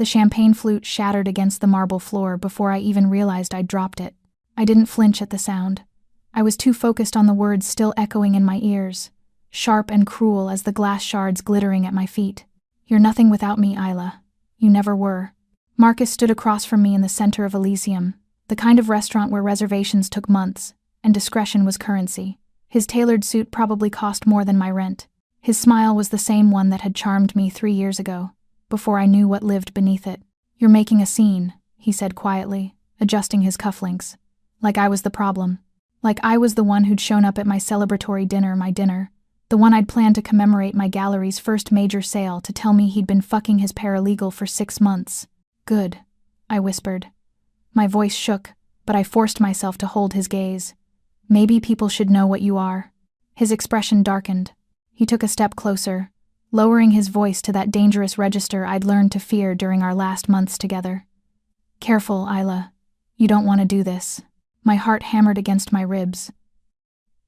The champagne flute shattered against the marble floor before I even realized I'd dropped it. I didn't flinch at the sound. I was too focused on the words still echoing in my ears, sharp and cruel as the glass shards glittering at my feet. "You're nothing without me, Isla. You never were." Marcus stood across from me in the center of Elysium, the kind of restaurant where reservations took months, and discretion was currency. His tailored suit probably cost more than my rent. His smile was the same one that had charmed me 3 years ago, before I knew what lived beneath it. "You're making a scene," he said quietly, adjusting his cufflinks. Like I was the problem. Like I was the one who'd shown up at my celebratory dinner, the one I'd planned to commemorate my gallery's first major sale, to tell me he'd been fucking his paralegal for 6 months. "Good," I whispered. My voice shook, but I forced myself to hold his gaze. "Maybe people should know what you are." His expression darkened. He took a step closer, lowering his voice to that dangerous register I'd learned to fear during our last months together. "Careful, Isla. You don't want to do this." My heart hammered against my ribs.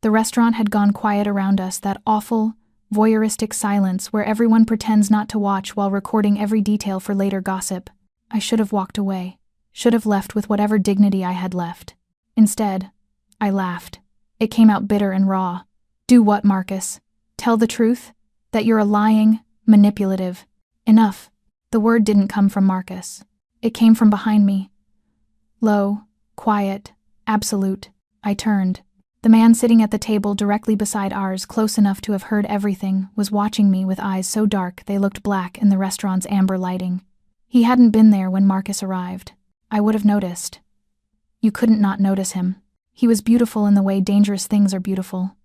The restaurant had gone quiet around us, that awful, voyeuristic silence where everyone pretends not to watch while recording every detail for later gossip. I should have walked away, should have left with whatever dignity I had left. Instead, I laughed. It came out bitter and raw. "Do what, Marcus? Tell the truth? That you're a lying, manipulative..." Enough. The word didn't come from Marcus. It came from behind me. Low, quiet, absolute. I turned. The man sitting at the table directly beside ours, close enough to have heard everything, was watching me with eyes so dark they looked black in the restaurant's amber lighting. He hadn't been there when Marcus arrived. I would have noticed. You couldn't not notice him. He was beautiful in the way dangerous things are beautiful.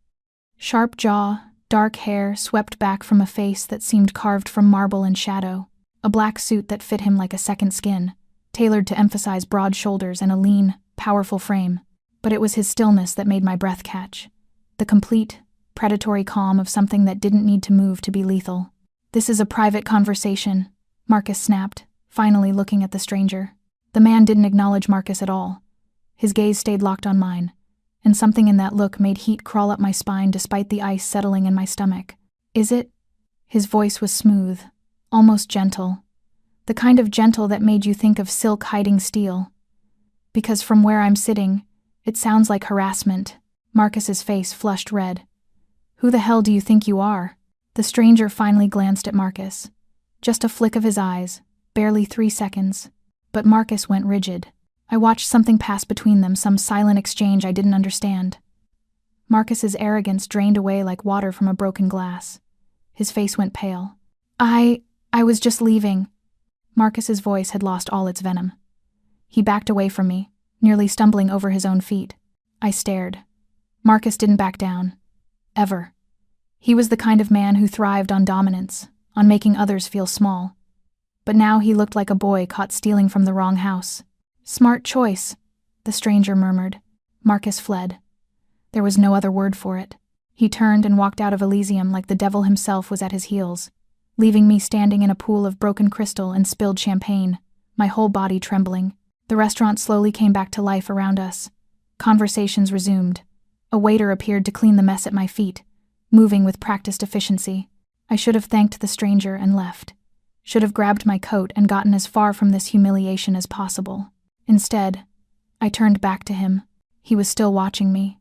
Sharp jaw, dark hair swept back from a face that seemed carved from marble and shadow, a black suit that fit him like a second skin, tailored to emphasize broad shoulders and a lean, powerful frame. But it was his stillness that made my breath catch. The complete, predatory calm of something that didn't need to move to be lethal. "This is a private conversation," Marcus snapped, finally looking at the stranger. The man didn't acknowledge Marcus at all. His gaze stayed locked on mine, and something in that look made heat crawl up my spine despite the ice settling in my stomach. "Is it?" His voice was smooth, almost gentle. The kind of gentle that made you think of silk hiding steel. Because from where I'm sitting, it sounds like harassment. Marcus's face flushed red. "Who the hell do you think you are?" The stranger finally glanced at Marcus. Just a flick of his eyes, barely 3 seconds. But Marcus went rigid. I watched something pass between them, some silent exchange I didn't understand. Marcus's arrogance drained away like water from a broken glass. His face went pale. I was just leaving." Marcus's voice had lost all its venom. He backed away from me, nearly stumbling over his own feet. I stared. Marcus didn't back down. Ever. He was the kind of man who thrived on dominance, on making others feel small. But now he looked like a boy caught stealing from the wrong house. "Smart choice," the stranger murmured. Marcus fled. There was no other word for it. He turned and walked out of Elysium like the devil himself was at his heels, leaving me standing in a pool of broken crystal and spilled champagne, my whole body trembling. The restaurant slowly came back to life around us. Conversations resumed. A waiter appeared to clean the mess at my feet, moving with practiced efficiency. I should have thanked the stranger and left. Should have grabbed my coat and gotten as far from this humiliation as possible. Instead, I turned back to him. He was still watching me,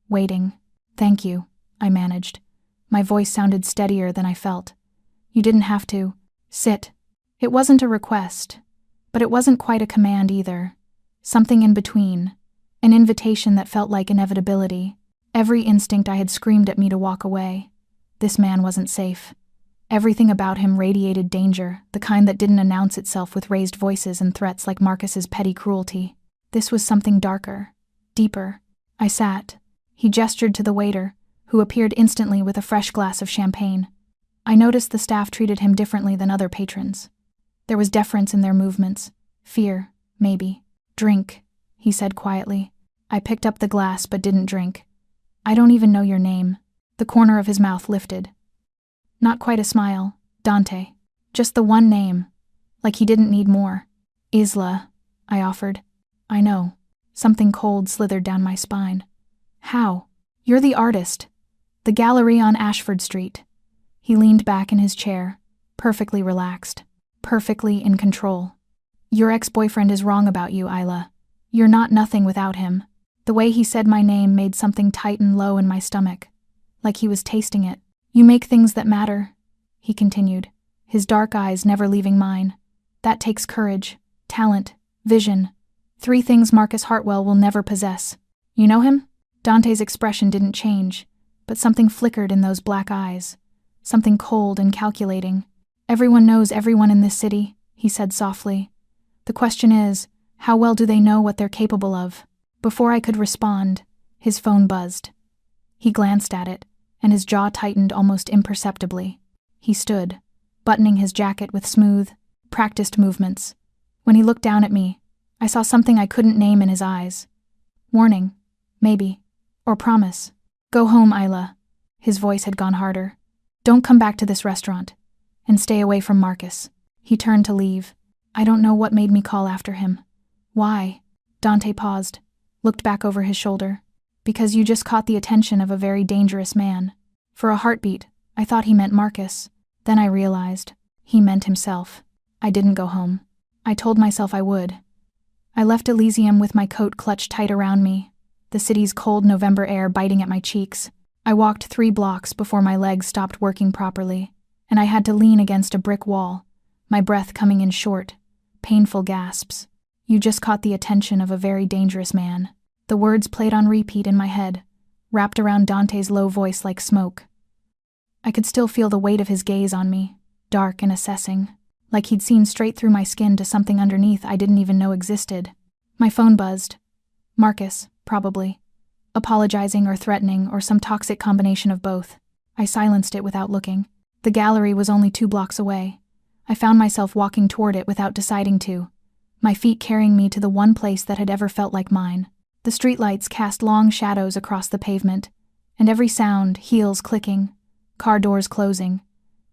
waiting. "Thank you," I managed. My voice sounded steadier than I felt. "You didn't have to. Sit." It wasn't a request, but it wasn't quite a command either. Something in between. An invitation that felt like inevitability. Every instinct I had screamed at me to walk away. This man wasn't safe. Everything about him radiated danger, the kind that didn't announce itself with raised voices and threats like Marcus's petty cruelty. This was something darker, deeper. I sat. He gestured to the waiter, who appeared instantly with a fresh glass of champagne. I noticed the staff treated him differently than other patrons. There was deference in their movements. Fear, maybe. "Drink," he said quietly. I picked up the glass but didn't drink. "I don't even know your name." The corner of his mouth lifted. Not quite a smile. Dante. Just the one name. Like he didn't need more. "Isla," I offered. "I know." Something cold slithered down my spine. "How?" "You're the artist. The gallery on Ashford Street." He leaned back in his chair, perfectly relaxed. perfectly in control. Your ex-boyfriend is wrong about you, Isla. You're not nothing without him. The way he said my name made something tighten low in my stomach, like he was tasting it. You make things that matter, he continued, his dark eyes never leaving mine. That takes courage, talent, vision. 3 things Marcus Hartwell will never possess. You know him? Dante's expression didn't change, but something flickered in those black eyes. Something cold and calculating. Everyone knows everyone in this city, he said softly. The question is, how well do they know what they're capable of? Before I could respond, his phone buzzed. He glanced at it, and his jaw tightened almost imperceptibly. He stood, buttoning his jacket with smooth, practiced movements. When he looked down at me, I saw something I couldn't name in his eyes. Warning, maybe, or promise. Go home, Isla. His voice had gone harder. Don't come back to this restaurant, and stay away from Marcus. He turned to leave. I don't know what made me call after him. Why? Dante paused, looked back over his shoulder. Because you just caught the attention of a very dangerous man. For a heartbeat, I thought he meant Marcus. Then I realized, he meant himself. I didn't go home. I told myself I would. I left Elysium with my coat clutched tight around me, the city's cold November air biting at my cheeks. I walked 3 blocks before my legs stopped working properly, and I had to lean against a brick wall, my breath coming in short, painful gasps. You just caught the attention of a very dangerous man. The words played on repeat in my head, wrapped around Dante's low voice like smoke. I could still feel the weight of his gaze on me, dark and assessing, like he'd seen straight through my skin to something underneath I didn't even know existed. My phone buzzed. Marcus, probably. Apologizing or threatening or some toxic combination of both. I silenced it without looking. The gallery was only 2 blocks away. I found myself walking toward it without deciding to, my feet carrying me to the one place that had ever felt like mine. The streetlights cast long shadows across the pavement, and every sound, heels clicking, car doors closing,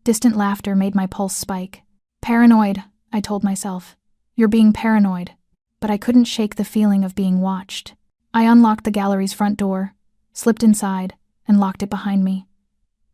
distant laughter made my pulse spike. Paranoid, I told myself. You're being paranoid. But I couldn't shake the feeling of being watched. I unlocked the gallery's front door, slipped inside, and locked it behind me.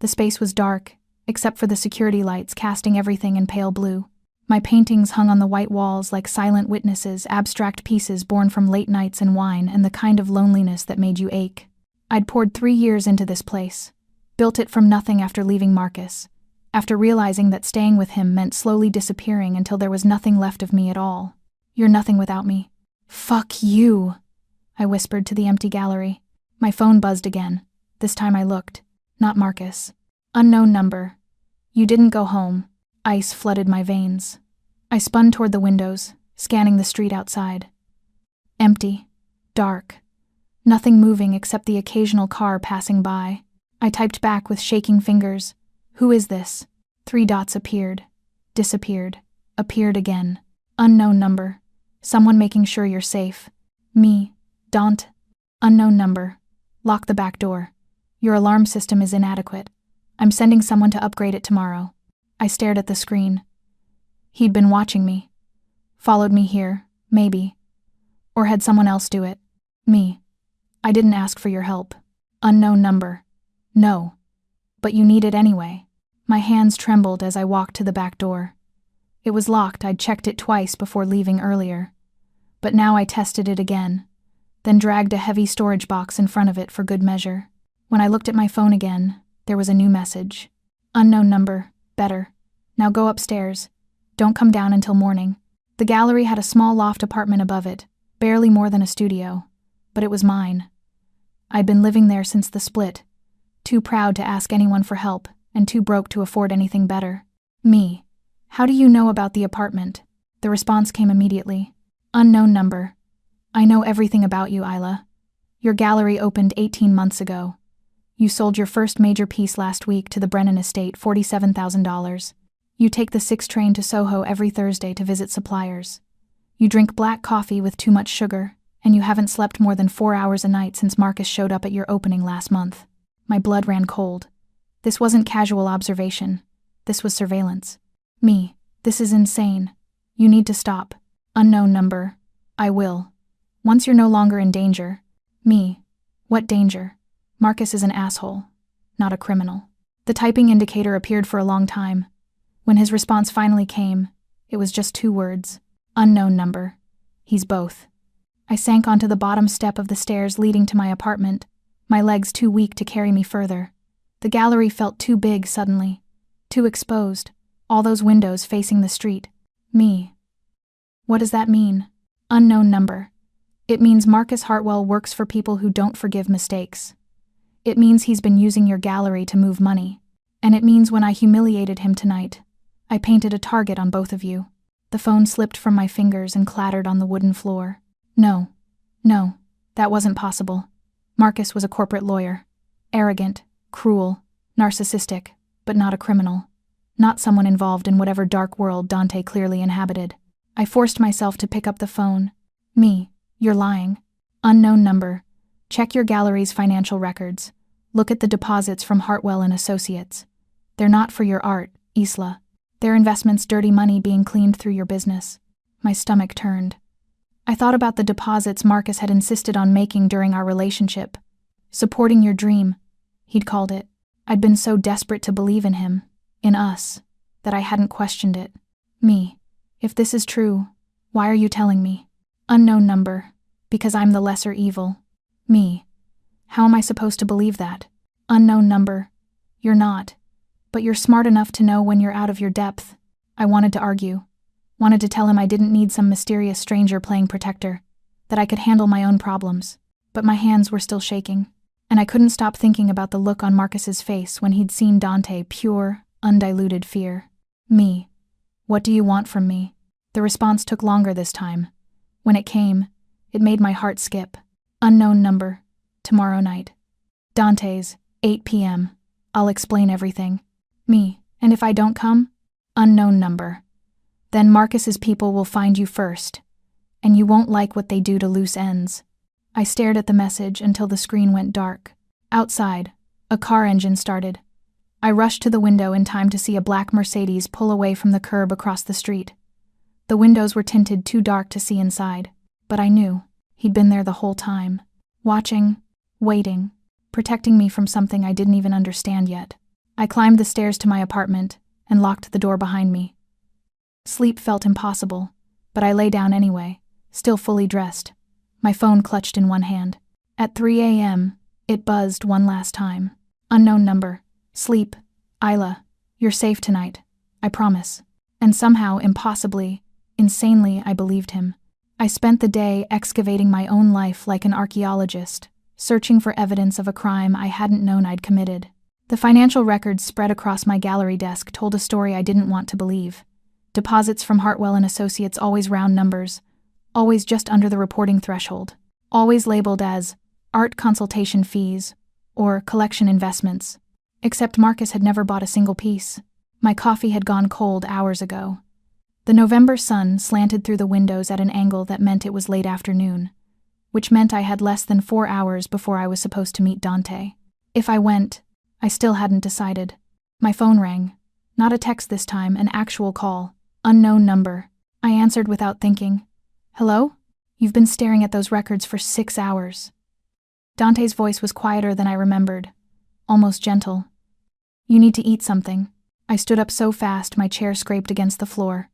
The space was dark, except for the security lights casting everything in pale blue. My paintings hung on the white walls like silent witnesses, abstract pieces born from late nights and wine and the kind of loneliness that made you ache. I'd poured 3 years into this place, built it from nothing after leaving Marcus, after realizing that staying with him meant slowly disappearing until there was nothing left of me at all. You're nothing without me. Fuck you, I whispered to the empty gallery. My phone buzzed again. This time I looked. Not Marcus. Unknown number. You didn't go home. Ice flooded my veins. I spun toward the windows, scanning the street outside. Empty. Dark. Nothing moving except the occasional car passing by. I typed back with shaking fingers. Who is this? 3 dots appeared. Disappeared. Appeared again. Unknown number. Someone making sure you're safe. Me. Dante. Unknown number. Lock the back door. Your alarm system is inadequate. I'm sending someone to upgrade it tomorrow. I stared at the screen. He'd been watching me. Followed me here, maybe. Or had someone else do it. Me. I didn't ask for your help. Unknown number. No. But you need it anyway. My hands trembled as I walked to the back door. It was locked. I'd checked it twice before leaving earlier. But now I tested it again, then dragged a heavy storage box in front of it for good measure. When I looked at my phone again, there was a new message. Unknown number. Better. Now go upstairs. Don't come down until morning. The gallery had a small loft apartment above it, barely more than a studio, but it was mine. I'd been living there since the split, too proud to ask anyone for help and too broke to afford anything better. Me. How do you know about the apartment? The response came immediately. Unknown number. I know everything about you, Isla. Your gallery opened 18 months ago. You sold your first major piece last week to the Brennan estate, $47,000. You take the 6 train to Soho every Thursday to visit suppliers. You drink black coffee with too much sugar, and you haven't slept more than 4 hours a night since Marcus showed up at your opening last month. My blood ran cold. This wasn't casual observation. This was surveillance. Me. This is insane. You need to stop. Unknown number. I will. Once you're no longer in danger. Me. What danger? Marcus is an asshole, not a criminal. The typing indicator appeared for a long time. When his response finally came, It was just 2 words. Unknown number. He's both. I sank onto the bottom step of the stairs leading to my apartment, my legs too weak to carry me further. The gallery felt too big suddenly, too exposed, all those windows facing the street. Me. What does that mean? Unknown number. It means Marcus Hartwell works for people who don't forgive mistakes. It means he's been using your gallery to move money. And it means when I humiliated him tonight, I painted a target on both of you. The phone slipped from my fingers and clattered on the wooden floor. No, that wasn't possible. Marcus was a corporate lawyer. Arrogant, cruel, narcissistic, but not a criminal. Not someone involved in whatever dark world Dante clearly inhabited. I forced myself to pick up the phone. Me, you're lying. Unknown number. Check your gallery's financial records. Look at the deposits from Hartwell and Associates. They're not for your art, Isla. They're investments, dirty money being cleaned through your business. My stomach turned. I thought about the deposits Marcus had insisted on making during our relationship. Supporting your dream, he'd called it. I'd been so desperate to believe in him, in us, that I hadn't questioned it. Me, if this is true, why are you telling me? Unknown number, because I'm the lesser evil. Me, how am I supposed to believe that? Unknown number, you're not, but you're smart enough to know when you're out of your depth. I wanted to argue. Wanted to tell him I didn't need some mysterious stranger playing protector, that I could handle my own problems, but my hands were still shaking, and I couldn't stop thinking about the look on Marcus's face when he'd seen Dante, pure, undiluted fear. Me, what do you want from me? The response took longer this time. When it came, it made my heart skip. Unknown number, tomorrow night. Dante's, 8 p.m. I'll explain everything. Me, and if I don't come? Unknown number. Then Marcus's people will find you first, and you won't like what they do to loose ends. I stared at the message until the screen went dark. Outside, a car engine started. I rushed to the window in time to see a black Mercedes pull away from the curb across the street. The windows were tinted too dark to see inside, but I knew he'd been there the whole time, watching, waiting, protecting me from something I didn't even understand yet. I climbed the stairs to my apartment and locked the door behind me. Sleep felt impossible, but I lay down anyway, still fully dressed, my phone clutched in one hand. At 3 a.m., it buzzed one last time. Unknown number. Sleep. Isla, you're safe tonight. I promise. And somehow, impossibly, insanely, I believed him. I spent the day excavating my own life like an archaeologist, searching for evidence of a crime I hadn't known I'd committed. The financial records spread across my gallery desk told a story I didn't want to believe. Deposits from Hartwell and Associates, always round numbers, always just under the reporting threshold, always labeled as art consultation fees or collection investments. Except Marcus had never bought a single piece. My coffee had gone cold hours ago. The November sun slanted through the windows at an angle that meant it was late afternoon, which meant I had less than 4 hours before I was supposed to meet Dante. If I went, I still hadn't decided. My phone rang. Not a text this time, an actual call. Unknown number. I answered without thinking. Hello? You've been staring at those records for 6 hours. Dante's voice was quieter than I remembered, almost gentle. You need to eat something. I stood up so fast my chair scraped against the floor.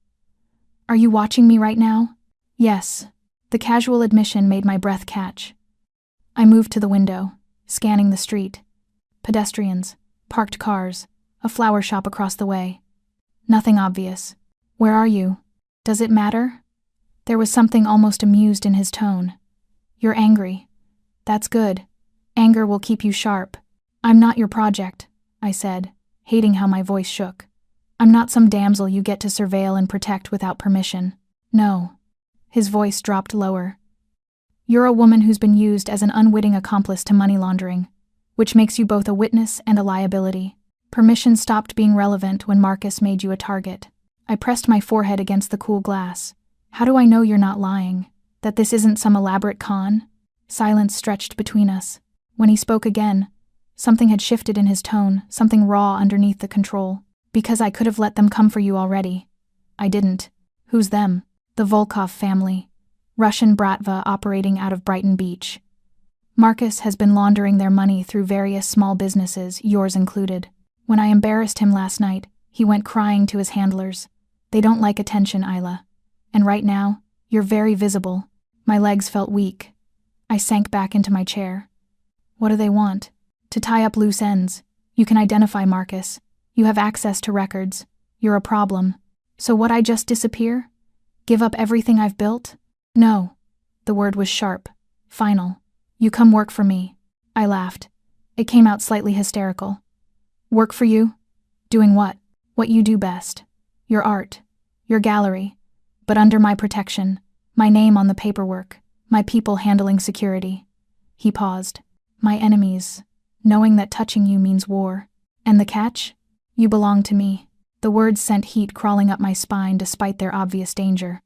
Are you watching me right now? Yes. The casual admission made my breath catch. I moved to the window, scanning the street. Pedestrians, parked cars, a flower shop across the way. Nothing obvious. Where are you? Does it matter? There was something almost amused in his tone. You're angry. That's good. Anger will keep you sharp. I'm not your project, I said, hating how my voice shook. I'm not some damsel you get to surveil and protect without permission. No. His voice dropped lower. You're a woman who's been used as an unwitting accomplice to money laundering, which makes you both a witness and a liability. Permission stopped being relevant when Marcus made you a target. I pressed my forehead against the cool glass. How do I know you're not lying? That this isn't some elaborate con? Silence stretched between us. When he spoke again, something had shifted in his tone, something raw underneath the control. Because I could have let them come for you already. I didn't. Who's them? The Volkov family. Russian bratva operating out of Brighton Beach. Marcus has been laundering their money through various small businesses, yours included. When I embarrassed him last night, he went crying to his handlers. They don't like attention, Isla. And right now, you're very visible. My legs felt weak. I sank back into my chair. What do they want? To tie up loose ends. You can identify Marcus. You have access to records. You're a problem. So what, I just disappear? Give up everything I've built? No. The word was sharp. Final. You come work for me. I laughed. It came out slightly hysterical. Work for you? Doing what? What you do best. Your art. Your gallery. But under my protection. My name on the paperwork. My people handling security. He paused. My enemies. Knowing that touching you means war. And the catch? You belong to me. The words sent heat crawling up my spine despite their obvious danger.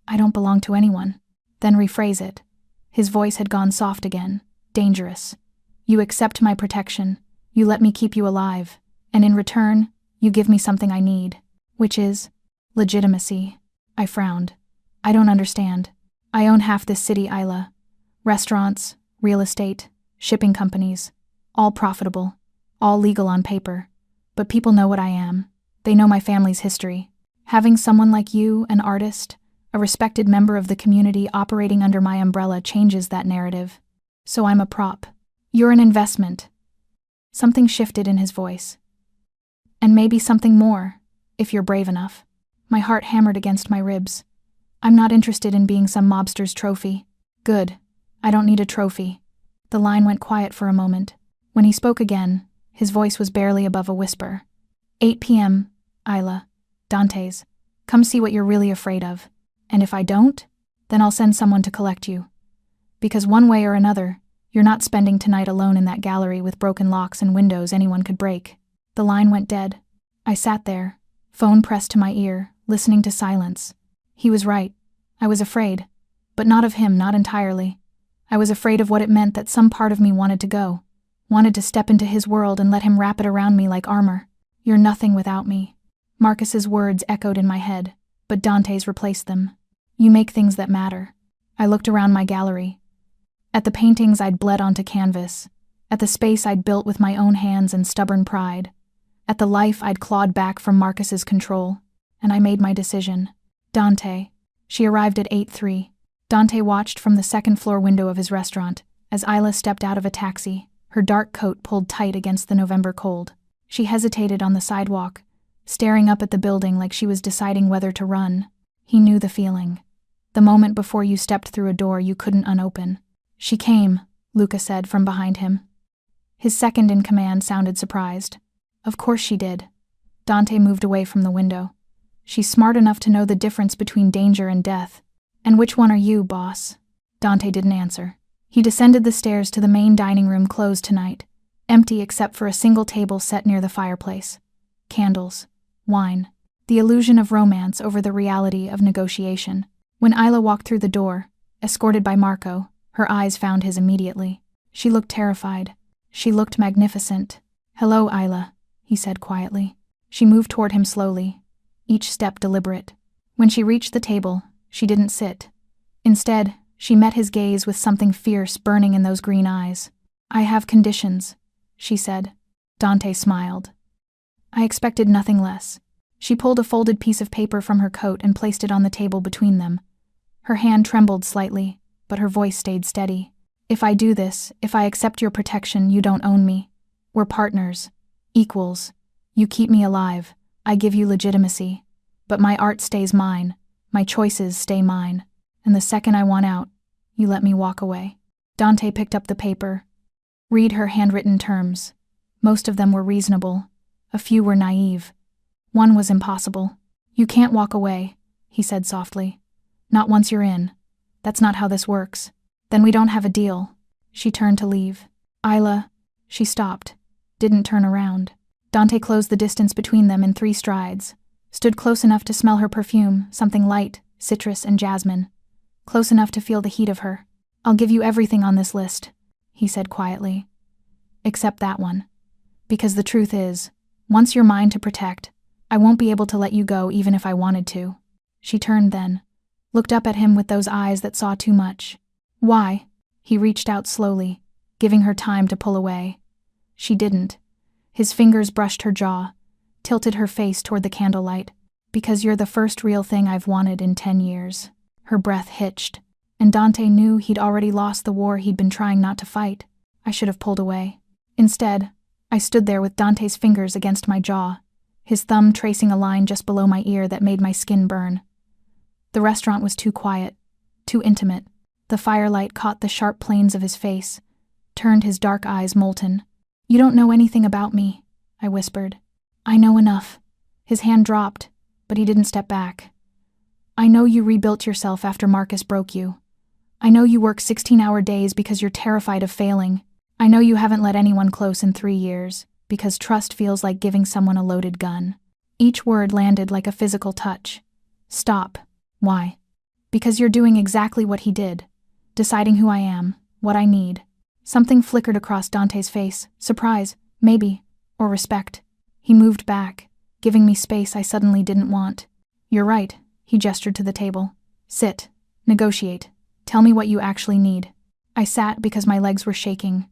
I don't belong to anyone. Then rephrase it. His voice had gone soft again. Dangerous. You accept my protection. You let me keep you alive. And in return, you give me something I need. Which is legitimacy. I frowned. I don't understand. I own half this city, Isla. Restaurants, real estate, shipping companies. All profitable. All legal on paper. But people know what I am. They know my family's history. Having someone like you, an artist, a respected member of the community operating under my umbrella changes that narrative. So I'm a prop. You're an investment. Something shifted in his voice. And maybe something more, if you're brave enough. My heart hammered against my ribs. I'm not interested in being some mobster's trophy. Good. I don't need a trophy. The line went quiet for a moment. When he spoke again, his voice was barely above a whisper. 8 p.m., Isla. Dante's. Come see what you're really afraid of. And if I don't, then I'll send someone to collect you. Because one way or another, you're not spending tonight alone in that gallery with broken locks and windows anyone could break. The line went dead. I sat there, phone pressed to my ear, listening to silence. He was right. I was afraid. But not of him, not entirely. I was afraid of what it meant that some part of me wanted to go. Wanted to step into his world and let him wrap it around me like armor. You're nothing without me. Marcus's words echoed in my head, but Dante's replaced them. You make things that matter. I looked around my gallery. At the paintings I'd bled onto canvas. At the space I'd built with my own hands and stubborn pride. At the life I'd clawed back from Marcus's control. And I made my decision. Dante. She arrived at 8:03. Dante watched from the second-floor window of his restaurant as Isla stepped out of a taxi, her dark coat pulled tight against the November cold. She hesitated on the sidewalk, staring up at the building like she was deciding whether to run. He knew the feeling. The moment before you stepped through a door you couldn't unopen. She came, Luca said from behind him. His second-in-command sounded surprised. Of course she did. Dante moved away from the window. She's smart enough to know the difference between danger and death. And which one are you, boss? Dante didn't answer. He descended the stairs to the main dining room, closed tonight, empty except for a single table set near the fireplace. Candles. Wine. The illusion of romance over the reality of negotiation. When Isla walked through the door, escorted by Marco, her eyes found his immediately. She looked terrified. She looked magnificent. Hello, Isla, he said quietly. She moved toward him slowly, each step deliberate. When she reached the table, she didn't sit. Instead, she met his gaze with something fierce burning in those green eyes. I have conditions, she said. Dante smiled. I expected nothing less. She pulled a folded piece of paper from her coat and placed it on the table between them. Her hand trembled slightly, but her voice stayed steady. If I do this, if I accept your protection, you don't own me. We're partners. Equals. You keep me alive. I give you legitimacy. But my art stays mine. My choices stay mine. And the second I want out, you let me walk away. Dante picked up the paper. Read her handwritten terms. Most of them were reasonable. A few were naive. One was impossible. You can't walk away, he said softly. Not once you're in. That's not how this works. Then we don't have a deal. She turned to leave. Isla. She stopped. Didn't turn around. Dante closed the distance between them in 3 strides. Stood close enough to smell her perfume, something light, citrus and jasmine. Close enough to feel the heat of her. I'll give you everything on this list, he said quietly. Except that one. Because the truth is, once you're mine to protect, I won't be able to let you go even if I wanted to. She turned then, looked up at him with those eyes that saw too much. Why? He reached out slowly, giving her time to pull away. She didn't. His fingers brushed her jaw, tilted her face toward the candlelight. Because you're the first real thing I've wanted in 10 years. Her breath hitched, and Dante knew he'd already lost the war he'd been trying not to fight. I should have pulled away. Instead, I stood there with Dante's fingers against my jaw, his thumb tracing a line just below my ear that made my skin burn. The restaurant was too quiet, too intimate. The firelight caught the sharp planes of his face, turned his dark eyes molten. "You don't know anything about me," I whispered. "I know enough." His hand dropped, but he didn't step back. "I know you rebuilt yourself after Marcus broke you. I know you work 16-hour days because you're terrified of failing. I know you haven't let anyone close in 3 years, because trust feels like giving someone a loaded gun." Each word landed like a physical touch. "Stop." "Why?" "Because you're doing exactly what he did. Deciding who I am, what I need." Something flickered across Dante's face, surprise, maybe, or respect. He moved back, giving me space I suddenly didn't want. "You're right," he gestured to the table. "Sit. Negotiate. Tell me what you actually need." I sat because my legs were shaking.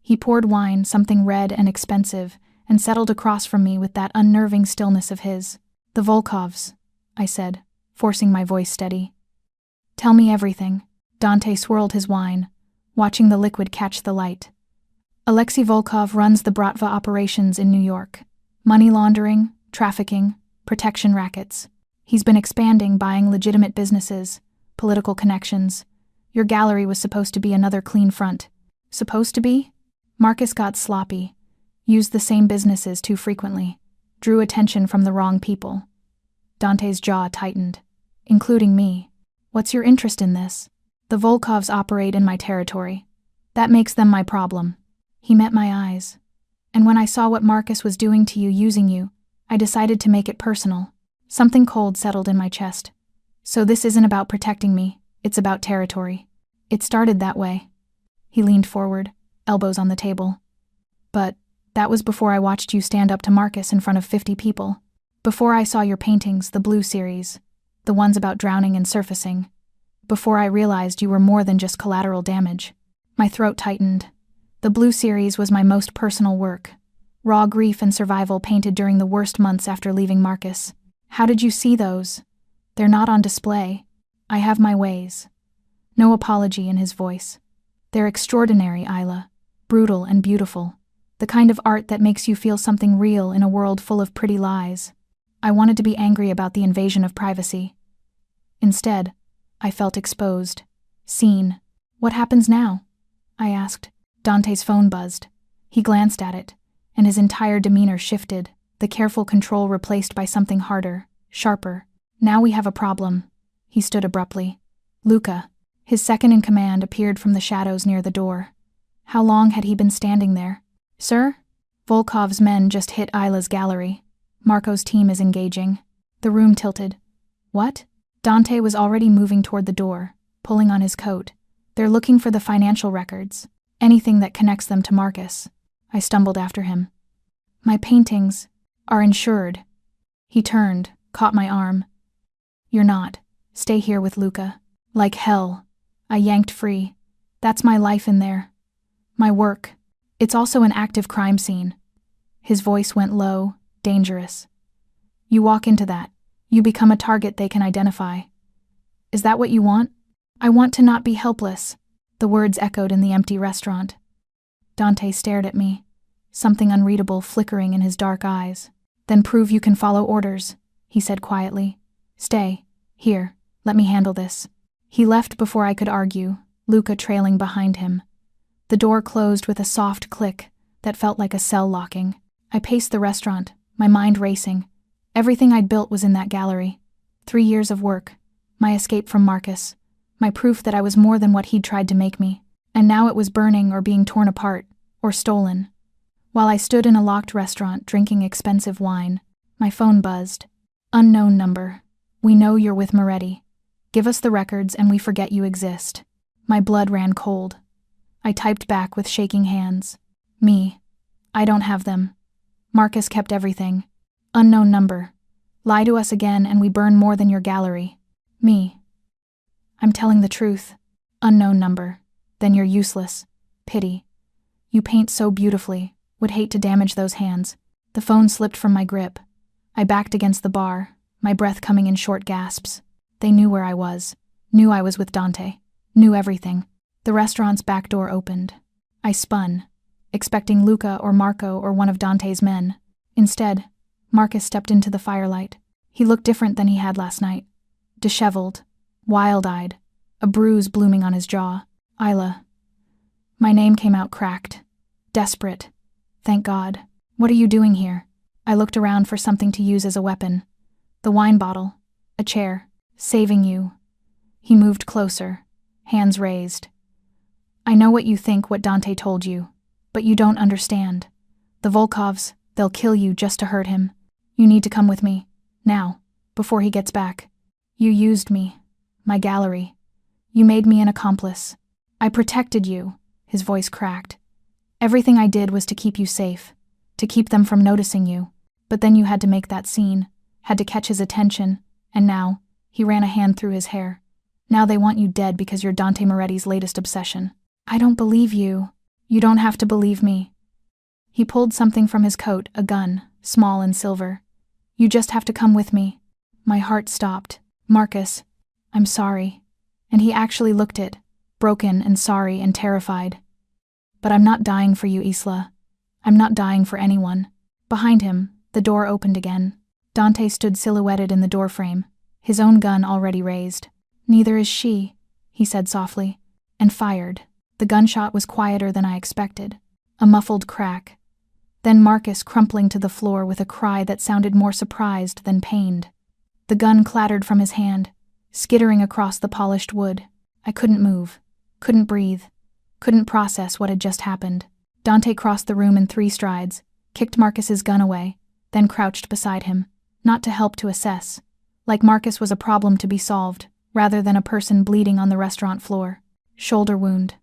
He poured wine, something red and expensive, and settled across from me with that unnerving stillness of his. "The Volkovs," I said, forcing my voice steady. "Tell me everything." Dante swirled his wine, watching the liquid catch the light. "Alexei Volkov runs the Bratva operations in New York. Money laundering, trafficking, protection rackets. He's been expanding, buying legitimate businesses, political connections. Your gallery was supposed to be another clean front." "Supposed to be?" "Marcus got sloppy, used the same businesses too frequently, drew attention from the wrong people." Dante's jaw tightened. "Including me. What's your interest in this?" "The Volkovs operate in my territory. That makes them my problem." He met my eyes. "And when I saw what Marcus was doing to you using you, I decided to make it personal." Something cold settled in my chest. "So this isn't about protecting me, it's about territory." "It started that way." He leaned forward, elbows on the table. "But that was before I watched you stand up to Marcus in front of 50 people. Before I saw your paintings, the Blue series, the ones about drowning and surfacing. Before I realized you were more than just collateral damage." My throat tightened. The Blue series was my most personal work. Raw grief and survival painted during the worst months after leaving Marcus. "How did you see those? They're not on display." "I have my ways." No apology in his voice. "They're extraordinary, Isla. Brutal and beautiful. The kind of art that makes you feel something real in a world full of pretty lies." I wanted to be angry about the invasion of privacy. Instead, I felt exposed, seen. "What happens now?" I asked. Dante's phone buzzed. He glanced at it, and his entire demeanor shifted, the careful control replaced by something harder, sharper. "Now we have a problem." He stood abruptly. "Luca." His second-in-command appeared from the shadows near the door. How long had he been standing there? "Sir?" "Volkov's men just hit Isla's gallery. Marco's team is engaging." The room tilted. "What?" Dante was already moving toward the door, pulling on his coat. "They're looking for the financial records, anything that connects them to Marcus." I stumbled after him. "My paintings are insured." He turned, caught my arm. "You're not. Stay here with Luca." "Like hell." I yanked free. "That's my life in there. My work. It's also an active crime scene." His voice went low, dangerous. "You walk into that. You become a target they can identify. Is that what you want?" "I want to not be helpless." The words echoed in the empty restaurant. Dante stared at me, something unreadable flickering in his dark eyes. "Then prove you can follow orders," he said quietly. "Stay. Here, let me handle this." He left before I could argue, Luca trailing behind him. The door closed with a soft click that felt like a cell locking. I paced the restaurant, my mind racing. Everything I'd built was in that gallery. 3 years of work, my escape from Marcus, my proof that I was more than what he'd tried to make me. And now it was burning or being torn apart, or stolen. While I stood in a locked restaurant drinking expensive wine, my phone buzzed. "Unknown number. We know you're with Moretti. Give us the records and we forget you exist." My blood ran cold. I typed back with shaking hands. "Me. I don't have them. Marcus kept everything. Unknown number. Lie to us again and we burn more than your gallery." "Me. I'm telling the truth. Unknown number. Then you're useless. Pity. You paint so beautifully. Would hate to damage those hands." The phone slipped from my grip. I backed against the bar, my breath coming in short gasps. They knew where I was, knew I was with Dante, knew everything. The restaurant's back door opened. I spun, expecting Luca or Marco or one of Dante's men. Instead, Marcus stepped into the firelight. He looked different than he had last night. Disheveled, wild-eyed, a bruise blooming on his jaw. Isla. My name came out cracked. Desperate. Thank God. What are you doing here? I looked around for something to use as a weapon. The wine bottle. A chair. Saving you. He moved closer, hands raised. I know what you think, what Dante told you, but you don't understand. The Volkovs, they'll kill you just to hurt him. You need to come with me. Now, before he gets back. You used me. My gallery. You made me an accomplice. I protected you. His voice cracked. Everything I did was to keep you safe, to keep them from noticing you. But then you had to make that scene, had to catch his attention, and now, he ran a hand through his hair. Now they want you dead because you're Dante Moretti's latest obsession. I don't believe you. You don't have to believe me. He pulled something from his coat, a gun, small and silver. You just have to come with me. My heart stopped. Marcus, I'm sorry. And he actually looked it, broken and sorry and terrified. But I'm not dying for you, Isla. I'm not dying for anyone. Behind him, the door opened again. Dante stood silhouetted in the doorframe, his own gun already raised. Neither is she, he said softly, and fired. The gunshot was quieter than I expected. A muffled crack. Then Marcus crumpling to the floor with a cry that sounded more surprised than pained. The gun clattered from his hand, skittering across the polished wood. I couldn't move, couldn't breathe, couldn't process what had just happened. Dante crossed the room in 3 strides, kicked Marcus's gun away, then crouched beside him, not to help to assess, like Marcus was a problem to be solved, rather than a person bleeding on the restaurant floor. Shoulder wound,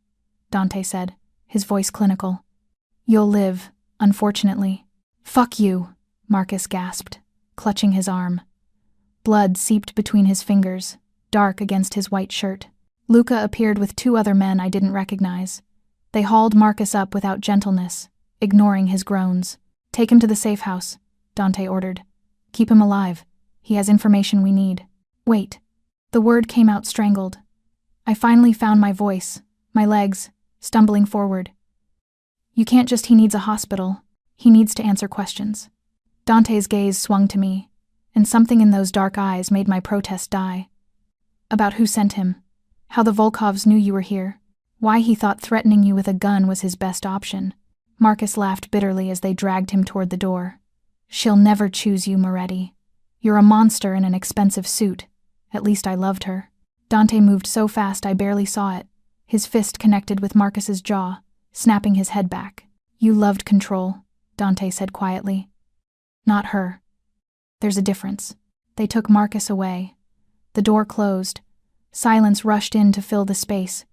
Dante said, his voice clinical. You'll live, unfortunately. Fuck you, Marcus gasped, clutching his arm. Blood seeped between his fingers, dark against his white shirt. Luca appeared with 2 other men I didn't recognize. They hauled Marcus up without gentleness, ignoring his groans. Take him to the safe house, Dante ordered. Keep him alive. He has information we need. Wait. The word came out strangled. I finally found my voice, my legs, stumbling forward. You can't just, he needs a hospital. He needs to answer questions. Dante's gaze swung to me, and something in those dark eyes made my protest die. About who sent him, how the Volkovs knew you were here, why he thought threatening you with a gun was his best option. Marcus laughed bitterly as they dragged him toward the door. She'll never choose you, Moretti. You're a monster in an expensive suit. At least I loved her. Dante moved so fast I barely saw it. His fist connected with Marcus's jaw, snapping his head back. You loved control, Dante said quietly. Not her. There's a difference. They took Marcus away. The door closed. Silence rushed in to fill the space,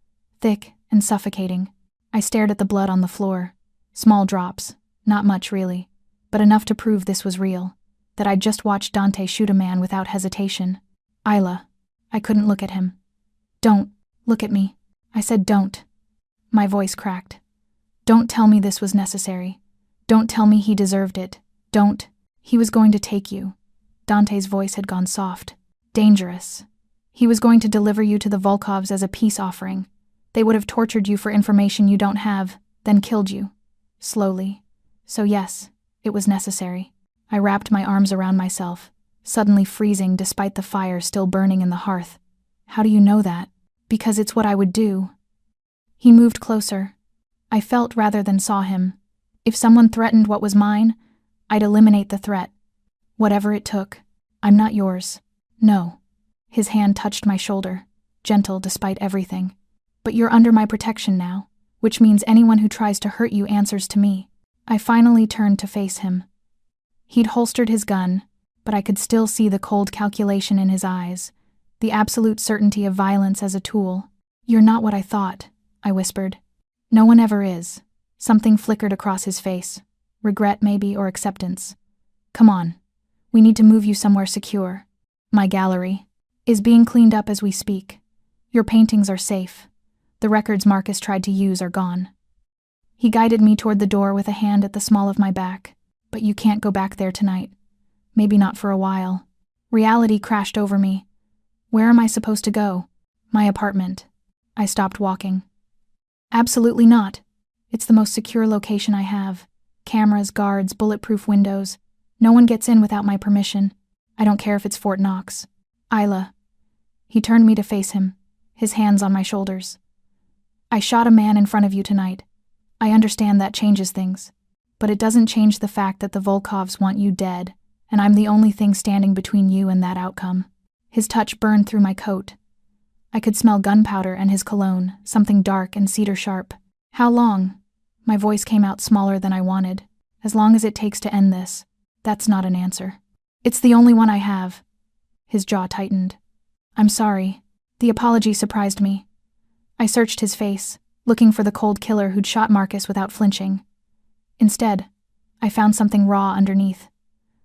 thick and suffocating. I stared at the blood on the floor. Small drops, not much really, but enough to prove this was real, that I'd just watched Dante shoot a man without hesitation. Isla. I couldn't look at him. Don't look at me. I said don't. My voice cracked. Don't tell me this was necessary. Don't tell me he deserved it. Don't. He was going to take you. Dante's voice had gone soft. Dangerous. He was going to deliver you to the Volkovs as a peace offering. They would have tortured you for information you don't have, then killed you. Slowly. So yes, it was necessary. I wrapped my arms around myself, suddenly freezing despite the fire still burning in the hearth. How do you know that? Because it's what I would do. He moved closer. I felt rather than saw him. If someone threatened what was mine, I'd eliminate the threat. Whatever it took. I'm not yours. No. His hand touched my shoulder, gentle despite everything. But you're under my protection now, which means anyone who tries to hurt you answers to me. I finally turned to face him. He'd holstered his gun, but I could still see the cold calculation in his eyes, the absolute certainty of violence as a tool. You're not what I thought, I whispered. No one ever is. Something flickered across his face. Regret maybe, or acceptance. Come on. We need to move you somewhere secure. My gallery is being cleaned up as we speak. Your paintings are safe. The records Marcus tried to use are gone. He guided me toward the door with a hand at the small of my back. But you can't go back there tonight. Maybe not for a while. Reality crashed over me. Where am I supposed to go? My apartment. I stopped walking. Absolutely not. It's the most secure location I have. Cameras, guards, bulletproof windows. No one gets in without my permission. I don't care if it's Fort Knox. Isla. He turned me to face him, his hands on my shoulders. I shot a man in front of you tonight. I understand that changes things. But it doesn't change the fact that the Volkovs want you dead, and I'm the only thing standing between you and that outcome. His touch burned through my coat. I could smell gunpowder and his cologne, something dark and cedar sharp. How long? My voice came out smaller than I wanted. As long as it takes to end this. That's not an answer. It's the only one I have. His jaw tightened. I'm sorry. The apology surprised me. I searched his face, looking for the cold killer who'd shot Marcus without flinching. Instead, I found something raw underneath.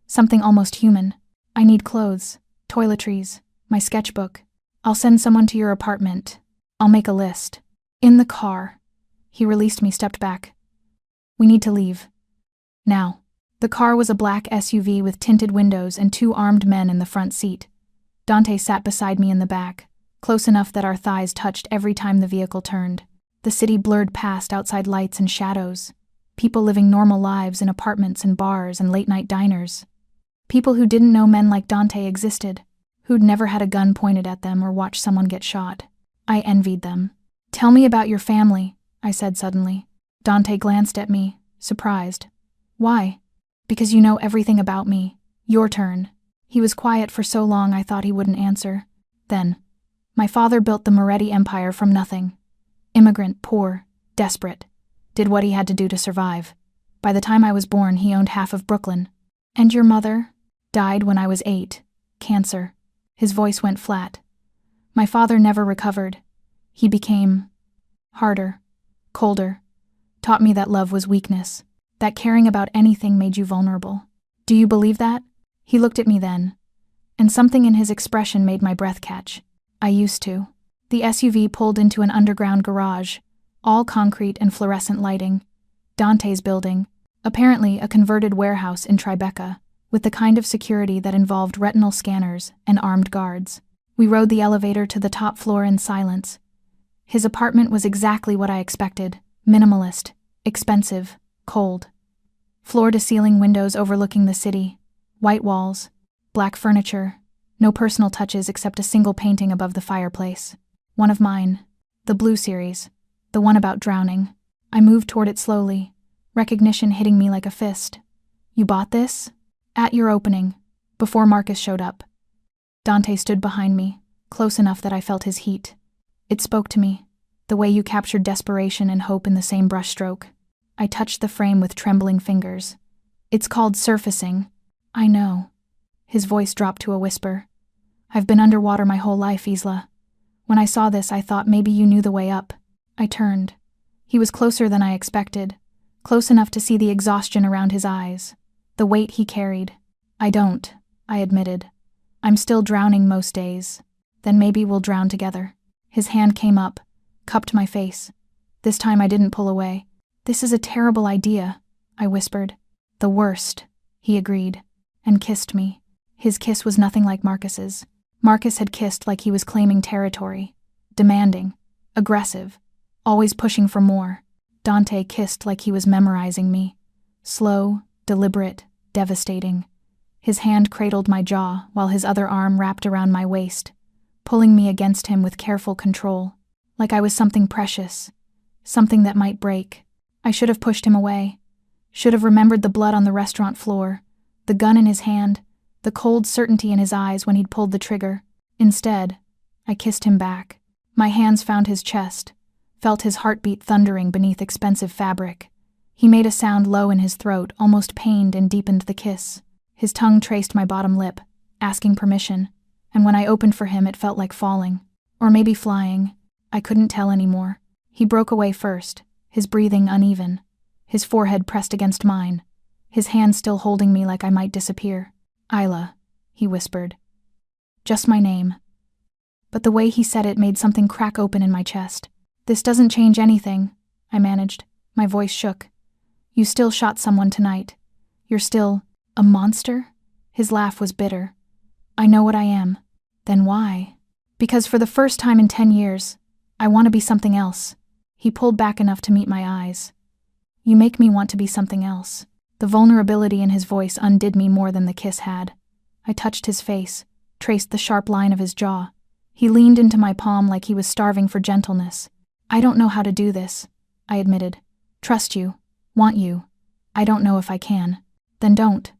Something almost human. I need clothes, toiletries, my sketchbook. I'll send someone to your apartment. I'll make a list. In the car. He released me, stepped back. We need to leave. Now. The car was a black SUV with tinted windows and 2 armed men in the front seat. Dante sat beside me in the back, close enough that our thighs touched every time the vehicle turned. The city blurred past outside lights and shadows. People living normal lives in apartments and bars and late-night diners. People who didn't know men like Dante existed, who'd never had a gun pointed at them or watched someone get shot. I envied them. Tell me about your family, I said suddenly. Dante glanced at me, surprised. Why? Because you know everything about me. Your turn. He was quiet for so long I thought he wouldn't answer. Then, my father built the Moretti Empire from nothing. Immigrant, poor, desperate. Did what he had to do to survive. By the time I was born, he owned half of Brooklyn. And your mother? Died when I was 8. Cancer. His voice went flat. My father never recovered. He became harder, colder. Taught me that love was weakness. That caring about anything made you vulnerable. Do you believe that? He looked at me then, and something in his expression made my breath catch. I used to. The SUV pulled into an underground garage, all concrete and fluorescent lighting. Dante's building, apparently a converted warehouse in Tribeca, with the kind of security that involved retinal scanners and armed guards. We rode the elevator to the top floor in silence. His apartment was exactly what I expected. Minimalist, expensive, cold. Floor-to-ceiling windows overlooking the city. White walls. Black furniture. No personal touches except a single painting above the fireplace. One of mine. The blue series. The one about drowning. I moved toward it slowly, recognition hitting me like a fist. You bought this? At your opening. Before Marcus showed up. Dante stood behind me, close enough that I felt his heat. It spoke to me. The way you captured desperation and hope in the same brushstroke. I touched the frame with trembling fingers. It's called surfacing. I know. His voice dropped to a whisper. I've been underwater my whole life, Isla. When I saw this, I thought maybe you knew the way up. I turned. He was closer than I expected. Close enough to see the exhaustion around his eyes. The weight he carried. I don't, I admitted. I'm still drowning most days. Then maybe we'll drown together. His hand came up, cupped my face. This time I didn't pull away. This is a terrible idea, I whispered. The worst, he agreed, and kissed me. His kiss was nothing like Marcus's. Marcus had kissed like he was claiming territory. Demanding, aggressive, always pushing for more. Dante kissed like he was memorizing me. Slow, deliberate, devastating. His hand cradled my jaw while his other arm wrapped around my waist, pulling me against him with careful control, like I was something precious, something that might break. I should have pushed him away, should have remembered the blood on the restaurant floor, the gun in his hand, the cold certainty in his eyes when he'd pulled the trigger. Instead, I kissed him back. My hands found his chest, felt his heartbeat thundering beneath expensive fabric. He made a sound low in his throat, almost pained, and deepened the kiss. His tongue traced my bottom lip, asking permission, and when I opened for him it felt like falling. Or maybe flying. I couldn't tell anymore. He broke away first, his breathing uneven, his forehead pressed against mine, his hand still holding me like I might disappear. Isla, he whispered. Just my name. But the way he said it made something crack open in my chest. This doesn't change anything, I managed. My voice shook. You still shot someone tonight. You're still a monster? His laugh was bitter. I know what I am. Then why? Because for the first time in 10 years, I want to be something else. He pulled back enough to meet my eyes. You make me want to be something else. The vulnerability in his voice undid me more than the kiss had. I touched his face, traced the sharp line of his jaw. He leaned into my palm like he was starving for gentleness. I don't know how to do this, I admitted. Trust you. Want you. I don't know if I can. Then don't.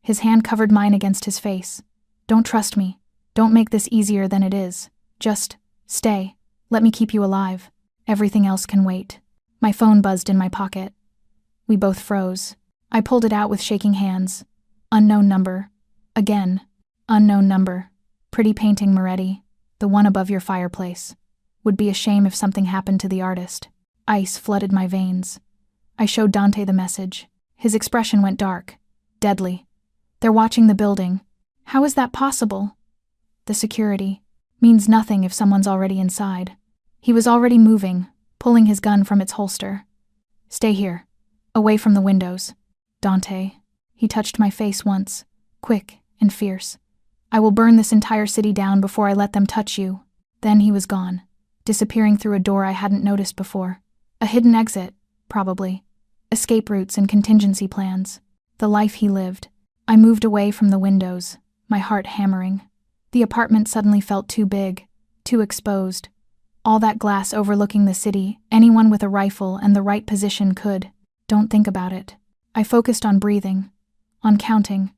His hand covered mine against his face. Don't trust me. Don't make this easier than it is. Just stay. Let me keep you alive. Everything else can wait. My phone buzzed in my pocket. We both froze. I pulled it out with shaking hands. Unknown number. Again. Unknown number. Pretty painting, Moretti. The one above your fireplace. Would be a shame if something happened to the artist. Ice flooded my veins. I showed Dante the message. His expression went dark. Deadly. They're watching the building. How is that possible? The security. Means nothing if someone's already inside. He was already moving, pulling his gun from its holster. Stay here. Away from the windows. Dante. He touched my face once. Quick and fierce. I will burn this entire city down before I let them touch you. Then he was gone, disappearing through a door I hadn't noticed before. A hidden exit, probably. Escape routes and contingency plans. The life he lived. I moved away from the windows, my heart hammering. The apartment suddenly felt too big, too exposed. All that glass overlooking the city, anyone with a rifle and the right position could. Don't think about it. I focused on breathing, on counting,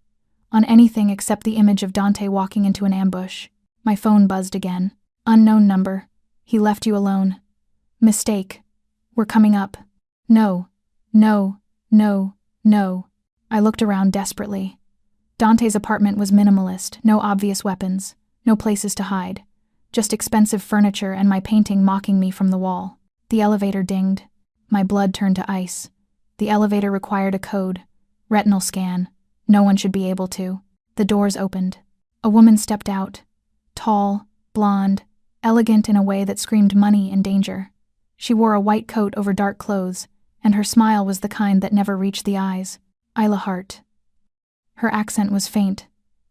on anything except the image of Dante walking into an ambush. My phone buzzed again. Unknown number. He left you alone. Mistake. We're coming up. No. No. No. No. I looked around desperately. Dante's apartment was minimalist, no obvious weapons, no places to hide. Just expensive furniture and my painting mocking me from the wall. The elevator dinged. My blood turned to ice. The elevator required a code. Retinal scan. No one should be able to. The doors opened. A woman stepped out. Tall, blonde, elegant in a way that screamed money and danger. She wore a white coat over dark clothes, and her smile was the kind that never reached the eyes. Isla Hart. Her accent was faint.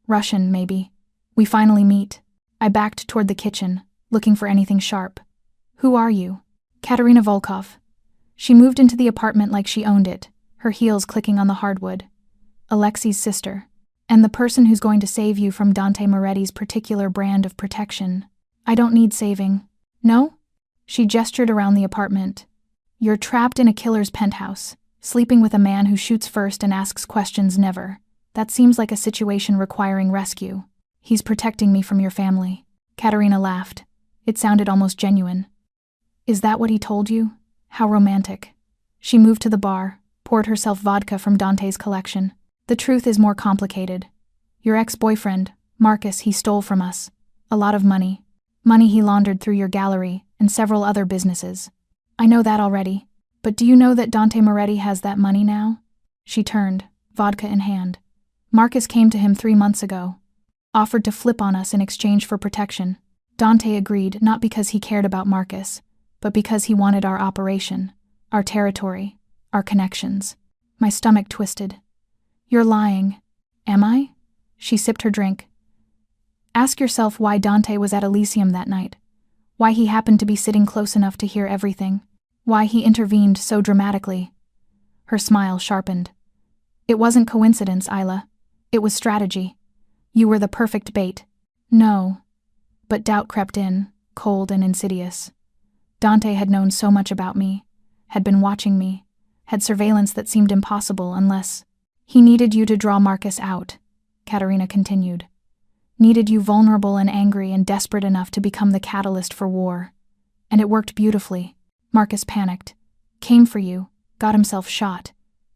Russian, maybe. We finally meet. I backed toward the kitchen, looking for anything sharp. Who are you? Katerina Volkov. She moved into the apartment like she owned it, her heels clicking on the hardwood. Alexei's sister. And the person who's going to save you from Dante Moretti's particular brand of protection. I don't need saving. No? She gestured around the apartment. You're trapped in a killer's penthouse, sleeping with a man who shoots first and asks questions never. That seems like a situation requiring rescue. He's protecting me from your family. Katerina laughed. It sounded almost genuine. Is that what he told you? How romantic. She moved to the bar, poured herself vodka from Dante's collection. The truth is more complicated. Your ex-boyfriend, Marcus, he stole from us. A lot of money. Money he laundered through your gallery and several other businesses. I know that already. But do you know that Dante Moretti has that money now? She turned, vodka in hand. Marcus came to him 3 months ago. Offered to flip on us in exchange for protection. Dante agreed not because he cared about Marcus, but because he wanted our operation, our territory, our connections. My stomach twisted. You're lying. Am I? She sipped her drink. Ask yourself why Dante was at Elysium that night. Why he happened to be sitting close enough to hear everything. Why he intervened so dramatically. Her smile sharpened. It wasn't coincidence, Isla. It was strategy. You were the perfect bait. No. But doubt crept in, cold and insidious. Dante had known so much about me, had been watching me, had surveillance that seemed impossible unless... He needed you to draw Marcus out, Katerina continued. Needed you vulnerable and angry and desperate enough to become the catalyst for war. And it worked beautifully. Marcus panicked, came for you, got himself shot.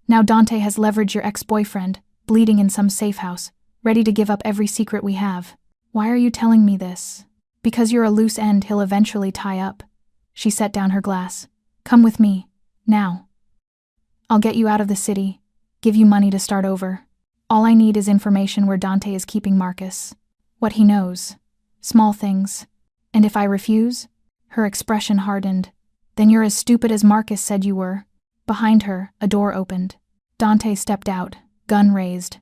Now Dante has leveraged your ex-boyfriend, bleeding in some safe house, ready to give up every secret we have. Why are you telling me this? Because you're a loose end he'll eventually tie up. She set down her glass. Come with me, now. I'll get you out of the city, give you money to start over. All I need is information where Dante is keeping Marcus. What he knows. Small things. And if I refuse? Her expression hardened. Then you're as stupid as Marcus said you were. Behind her, a door opened. Dante stepped out, gun raised.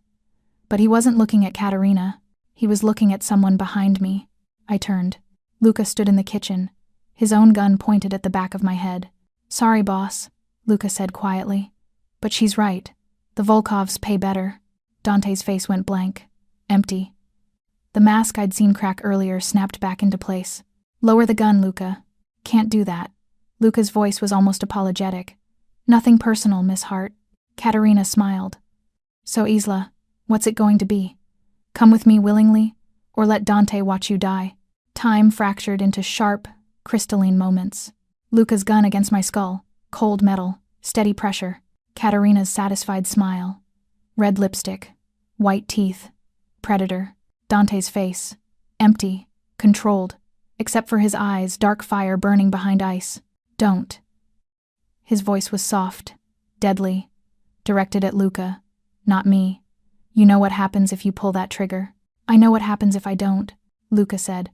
But he wasn't looking at Katerina. He was looking at someone behind me. I turned. Luca stood in the kitchen, his own gun pointed at the back of my head. "Sorry, boss," Luca said quietly. "But she's right. The Volkovs pay better." Dante's face went blank. Empty. The mask I'd seen crack earlier snapped back into place. "Lower the gun, Luca." "Can't do that." Luca's voice was almost apologetic. "Nothing personal, Miss Hart." Katerina smiled. "So Isla, what's it going to be? Come with me willingly, or let Dante watch you die?" Time fractured into sharp, crystalline moments. Luca's gun against my skull, cold metal, steady pressure. Katerina's satisfied smile. Red lipstick, white teeth, predator. Dante's face, empty, controlled, except for his eyes, dark fire burning behind ice. "Don't." His voice was soft, deadly, directed at Luca, not me. "You know what happens if you pull that trigger." "I know what happens if I don't," Luca said.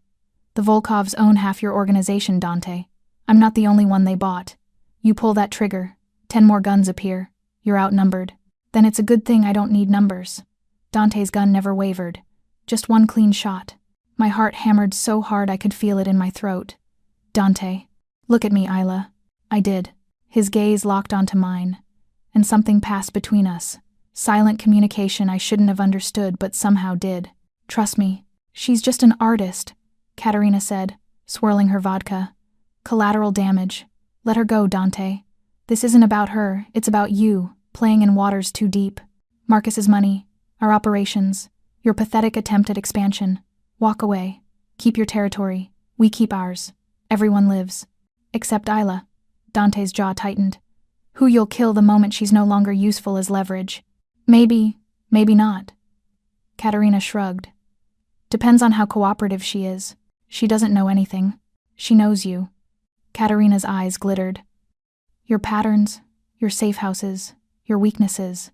"The Volkovs own half your organization, Dante. I'm not the only one they bought. You pull that trigger, 10 more guns appear. You're outnumbered. Then it's a good thing I don't need numbers." Dante's gun never wavered. Just one clean shot. My heart hammered so hard I could feel it in my throat. "Dante, look at me, Isla." I did. His gaze locked onto mine, and something passed between us. Silent communication I shouldn't have understood but somehow did. "Trust me, she's just an artist," Katerina said, swirling her vodka. "Collateral damage. Let her go, Dante. This isn't about her, it's about you, playing in waters too deep. Marcus's money, our operations, your pathetic attempt at expansion. Walk away. Keep your territory. We keep ours. Everyone lives. Except Isla." Dante's jaw tightened. "Who you'll kill the moment she's no longer useful as leverage." "Maybe, maybe not." Katerina shrugged. "Depends on how cooperative she is. She doesn't know anything. She knows you." Katerina's eyes glittered. "Your patterns, your safe houses, your weaknesses.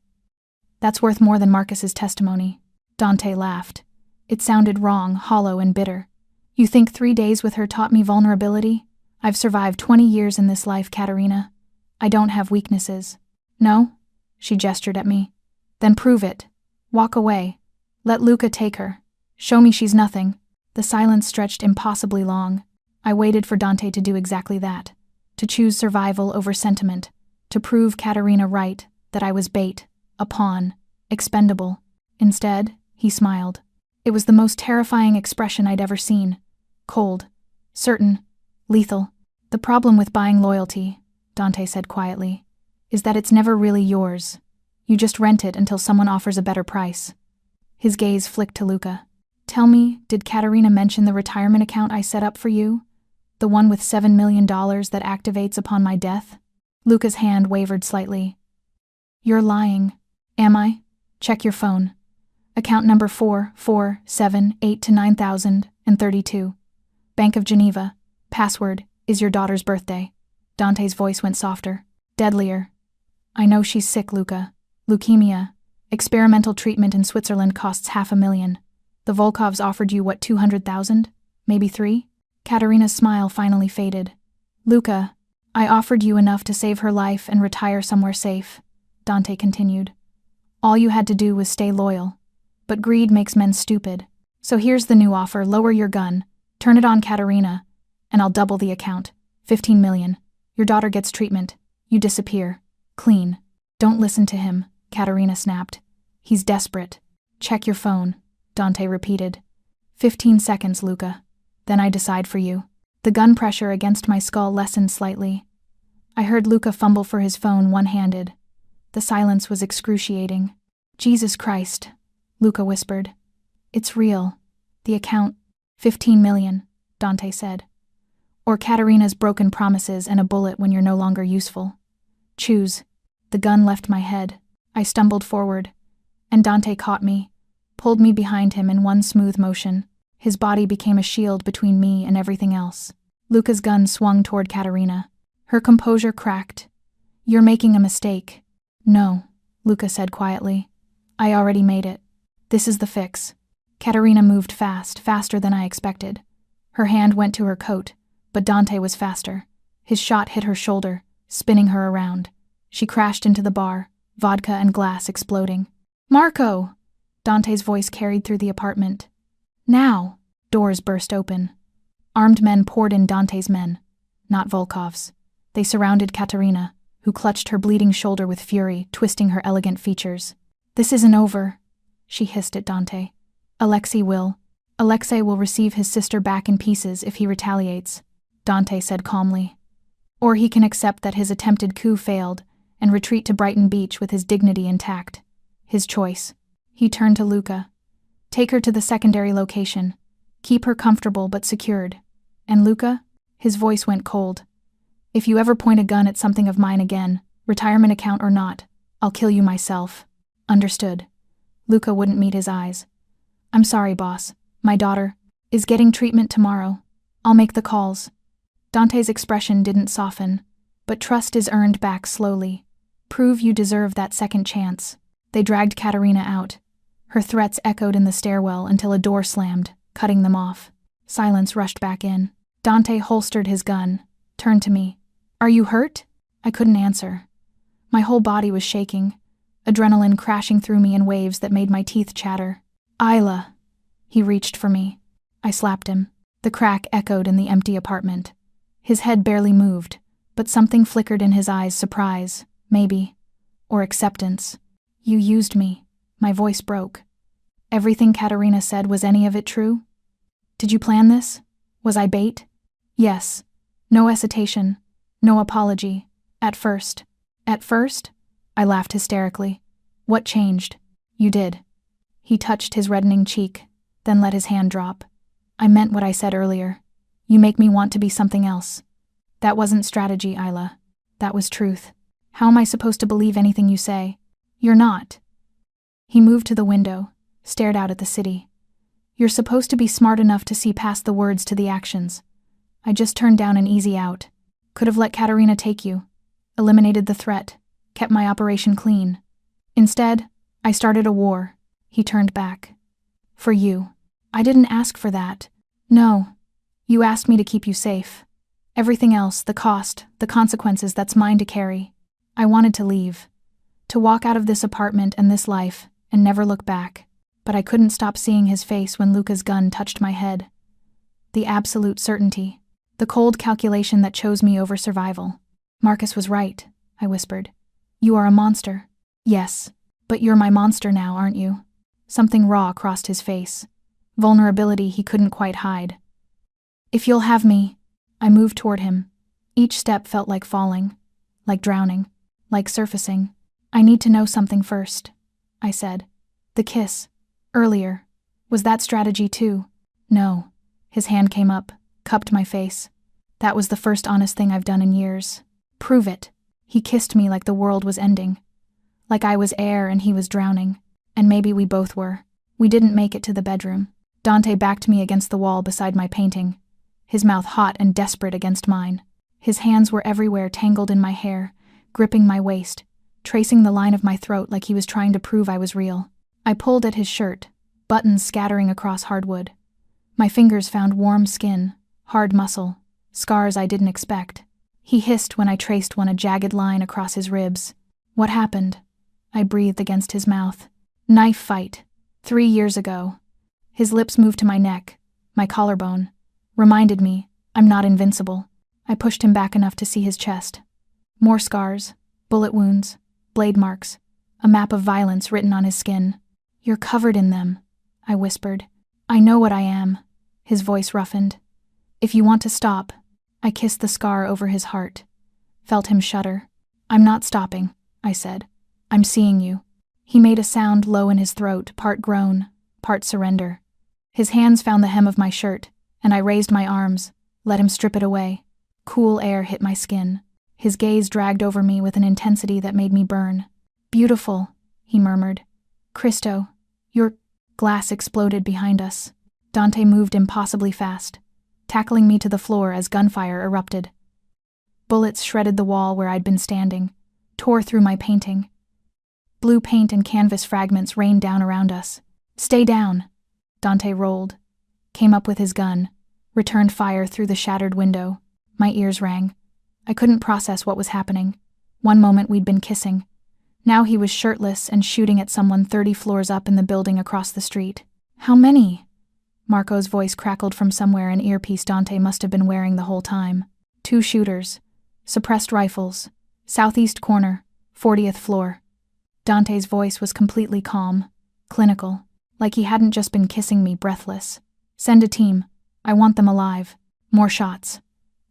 That's worth more than Marcus's testimony." Dante laughed. It sounded wrong, hollow, and bitter. "You think 3 days with her taught me vulnerability? I've survived 20 years in this life, Katerina. I don't have weaknesses." "No?" She gestured at me. "Then prove it. Walk away. Let Luca take her. Show me she's nothing." The silence stretched impossibly long. I waited for Dante to do exactly that, to choose survival over sentiment, to prove Katerina right, that I was bait, a pawn, expendable. Instead, he smiled. It was the most terrifying expression I'd ever seen. Cold, certain, lethal. "The problem with buying loyalty," Dante said quietly, "is that it's never really yours. You just rent it until someone offers a better price." His gaze flicked to Luca. "Tell me, did Katerina mention the retirement account I set up for you? The one with $7 million that activates upon my death?" Luca's hand wavered slightly. "You're lying." "Am I? Check your phone. Account number 4478932. Bank of Geneva. Password is your daughter's birthday." Dante's voice went softer, deadlier. "I know she's sick, Luca. Leukemia. Experimental treatment in Switzerland costs $500,000. The Volkovs offered you, what, 200,000? Maybe 3? Katerina's smile finally faded. "Luca, I offered you enough to save her life and retire somewhere safe," Dante continued. "All you had to do was stay loyal. But greed makes men stupid. So here's the new offer: lower your gun, turn it on Katerina, and I'll double the account. 15 million. Your daughter gets treatment. You disappear. Clean." "Don't listen to him," Katerina snapped. "He's desperate." "Check your phone," Dante repeated. 15 seconds, Luca. Then I decide for you." The gun pressure against my skull lessened slightly. I heard Luca fumble for his phone one-handed. The silence was excruciating. "Jesus Christ," Luca whispered. "It's real. The account, 15 million, Dante said. Or Katerina's broken promises and a bullet when you're no longer useful. Choose." The gun left my head. I stumbled forward, and Dante caught me, pulled me behind him in one smooth motion. His body became a shield between me and everything else. Luca's gun swung toward Katerina. Her composure cracked. "You're making a mistake." "No," Luca said quietly. "I already made it. This is the fix." Katerina moved fast, faster than I expected. Her hand went to her coat, but Dante was faster. His shot hit her shoulder, spinning her around. She crashed into the bar, vodka and glass exploding. "Marco!" Dante's voice carried through the apartment. Now! Doors burst open. Armed men poured in. Dante's men, not Volkov's. They surrounded Katerina, who clutched her bleeding shoulder with fury, twisting her elegant features. "This isn't over," she hissed at Dante. Alexei will receive his sister back in pieces if he retaliates," Dante said calmly. "Or he can accept that his attempted coup failed and retreat to Brighton Beach with his dignity intact. His choice." He turned to Luca. "Take her to the secondary location. Keep her comfortable but secured. And Luca?" His voice went cold. "If you ever point a gun at something of mine again, retirement account or not, I'll kill you myself." "Understood." Luca wouldn't meet his eyes. "I'm sorry, boss. My daughter is getting treatment tomorrow. I'll make the calls." Dante's expression didn't soften, but trust is earned back slowly. "Prove you deserve that second chance." They dragged Katerina out. Her threats echoed in the stairwell until a door slammed, cutting them off. Silence rushed back in. Dante holstered his gun, turned to me. "Are you hurt?" I couldn't answer. My whole body was shaking, adrenaline crashing through me in waves that made my teeth chatter. "Isla." He reached for me. I slapped him. The crack echoed in the empty apartment. His head barely moved, but something flickered in his eyes. Surprise, maybe, or acceptance. "You used me." My voice broke. "Everything Katerina said, was any of it true? Did you plan this? Was I bait?" "Yes." No hesitation, no apology. At first. "At first?" I laughed hysterically. "What changed?" "You did." He touched his reddening cheek, then let his hand drop. "I meant what I said earlier. You make me want to be something else." "That wasn't strategy, Isla. That was truth. How am I supposed to believe anything you say?" "You're not." He moved to the window, stared out at the city. "You're supposed to be smart enough to see past the words to the actions. I just turned down an easy out. Could have let Katerina take you, eliminated the threat, kept my operation clean. Instead, I started a war." He turned back. "For you. I didn't ask for that. No. You asked me to keep you safe. Everything else, the cost, the consequences, that's mine to carry. I wanted to leave. To walk out of this apartment and this life, and never look back. But I couldn't stop seeing his face when Luca's gun touched my head. The absolute certainty. The cold calculation that chose me over survival. "Marcus was right," I whispered. "You are a monster." "Yes, but you're my monster now, aren't you?" Something raw crossed his face. Vulnerability he couldn't quite hide. "If you'll have me." I moved toward him. Each step felt like falling, like drowning, like surfacing. "I need to know something first," I said. "The kiss. Earlier. Was that strategy too?" "No." His hand came up, cupped my face. "That was the first honest thing I've done in years." "Prove it." He kissed me like the world was ending. Like I was air and he was drowning. And maybe we both were. We didn't make it to the bedroom. Dante backed me against the wall beside my painting, his mouth hot and desperate against mine. His hands were everywhere, tangled in my hair, gripping my waist, tracing the line of my throat like he was trying to prove I was real. I pulled at his shirt, buttons scattering across hardwood. My fingers found warm skin, hard muscle, scars I didn't expect. He hissed when I traced one, a jagged line across his ribs. "What happened?" I breathed against his mouth. "Knife fight. 3 years ago." His lips moved to my neck, my collarbone. Reminded me, I'm not invincible. I pushed him back enough to see his chest. More scars, bullet wounds, blade marks, a map of violence written on his skin. "You're covered in them," I whispered. "I know what I am." His voice roughened. "If you want to stop." I kissed the scar over his heart. Felt him shudder. "I'm not stopping," I said. "I'm seeing you." He made a sound low in his throat, part groan, part surrender. His hands found the hem of my shirt, and I raised my arms, let him strip it away. Cool air hit my skin. His gaze dragged over me with an intensity that made me burn. "Beautiful," he murmured. "Cristo, your..." Glass exploded behind us. Dante moved impossibly fast, tackling me to the floor as gunfire erupted. Bullets shredded the wall where I'd been standing, tore through my painting. Blue paint and canvas fragments rained down around us. "Stay down." Dante rolled, came up with his gun, returned fire through the shattered window. My ears rang. I couldn't process what was happening. One moment we'd been kissing. Now he was shirtless and shooting at someone 30 floors up in the building across the street. "How many?" Marco's voice crackled from somewhere, an earpiece Dante must have been wearing the whole time. 2 shooters. Suppressed rifles. Southeast corner. 40th floor. Dante's voice was completely calm. Clinical. Like he hadn't just been kissing me, breathless. Send a team. I want them alive. More shots.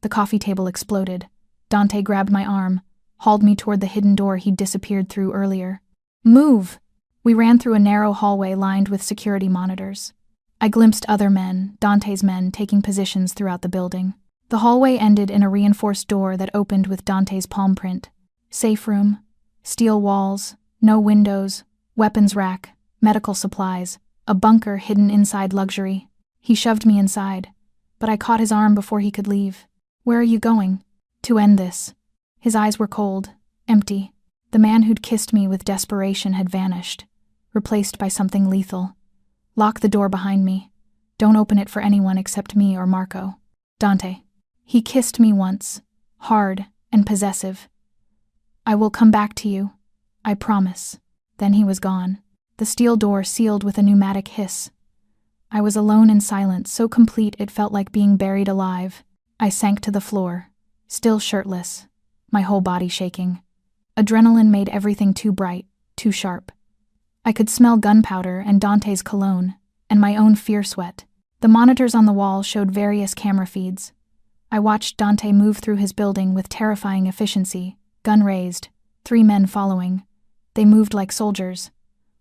The coffee table exploded. Dante grabbed my arm, hauled me toward the hidden door he'd disappeared through earlier. Move! We ran through a narrow hallway lined with security monitors. I glimpsed other men, Dante's men, taking positions throughout the building. The hallway ended in a reinforced door that opened with Dante's palm print. Safe room. Steel walls. No windows. Weapons rack. Medical supplies. A bunker hidden inside luxury. He shoved me inside, but I caught his arm before he could leave. Where are you going? To end this. His eyes were cold, empty. The man who'd kissed me with desperation had vanished, replaced by something lethal. Lock the door behind me. Don't open it for anyone except me or Marco. Dante. He kissed me once, hard and possessive. I will come back to you. I promise. Then he was gone. The steel door sealed with a pneumatic hiss. I was alone in silence, so complete it felt like being buried alive. I sank to the floor, still shirtless, my whole body shaking. Adrenaline made everything too bright, too sharp. I could smell gunpowder and Dante's cologne, and my own fear sweat. The monitors on the wall showed various camera feeds. I watched Dante move through his building with terrifying efficiency, gun raised, 3 men following. They moved like soldiers.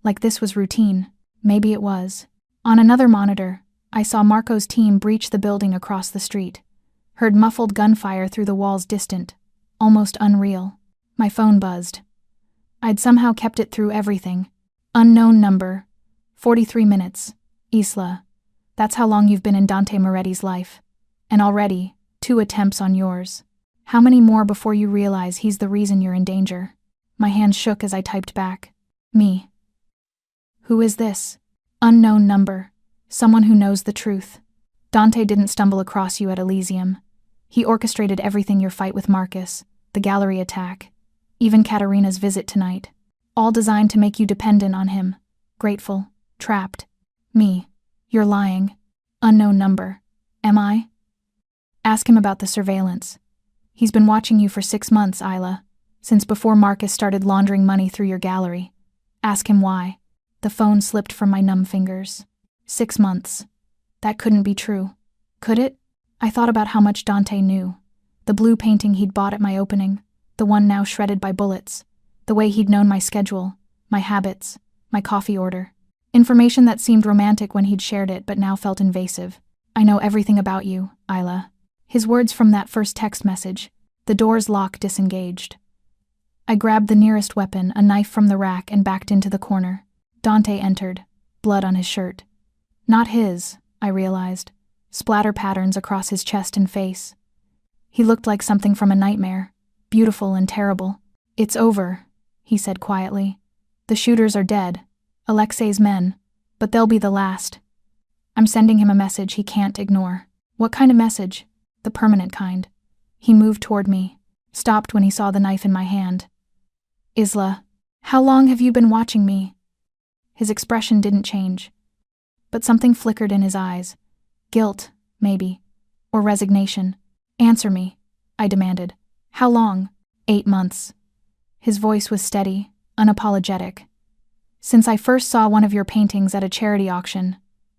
Like this was routine. Maybe it was. On another monitor, I saw Marco's team breach the building across the street. Heard muffled gunfire through the walls distant. Almost unreal. My phone buzzed. I'd somehow kept it through everything. Unknown number. 43 minutes. Isla. That's how long you've been in Dante Moretti's life. And already, 2 attempts on yours. How many more before you realize he's the reason you're in danger? My hand shook as I typed back. Me. Who is this? Unknown number. Someone who knows the truth. Dante didn't stumble across you at Elysium. He orchestrated everything, your fight with Marcus, the gallery attack, even Katerina's visit tonight. All designed to make you dependent on him. Grateful. Trapped. Me. You're lying. Unknown number. Am I? Ask him about the surveillance. He's been watching you for 6 months, Isla. Since before Marcus started laundering money through your gallery. Ask him why. The phone slipped from my numb fingers. 6 months. That couldn't be true. Could it? I thought about how much Dante knew. The blue painting he'd bought at my opening, the one now shredded by bullets, the way he'd known my schedule, my habits, my coffee order. Information that seemed romantic when he'd shared it but now felt invasive. I know everything about you, Isla. His words from that first text message. The door's lock disengaged. I grabbed the nearest weapon, a knife from the rack, and backed into the corner. Dante entered, blood on his shirt. Not his, I realized. Splatter patterns across his chest and face. He looked like something from a nightmare, beautiful and terrible. It's over, he said quietly. The shooters are dead, Alexei's men, but they'll be the last. I'm sending him a message he can't ignore. What kind of message? The permanent kind. He moved toward me, stopped when he saw the knife in my hand. Isla, how long have you been watching me? His expression didn't change, but something flickered in his eyes. Guilt, maybe, or resignation. Answer me, I demanded. How long? 8 months. His voice was steady, unapologetic. Since I first saw one of your paintings at a charity auction.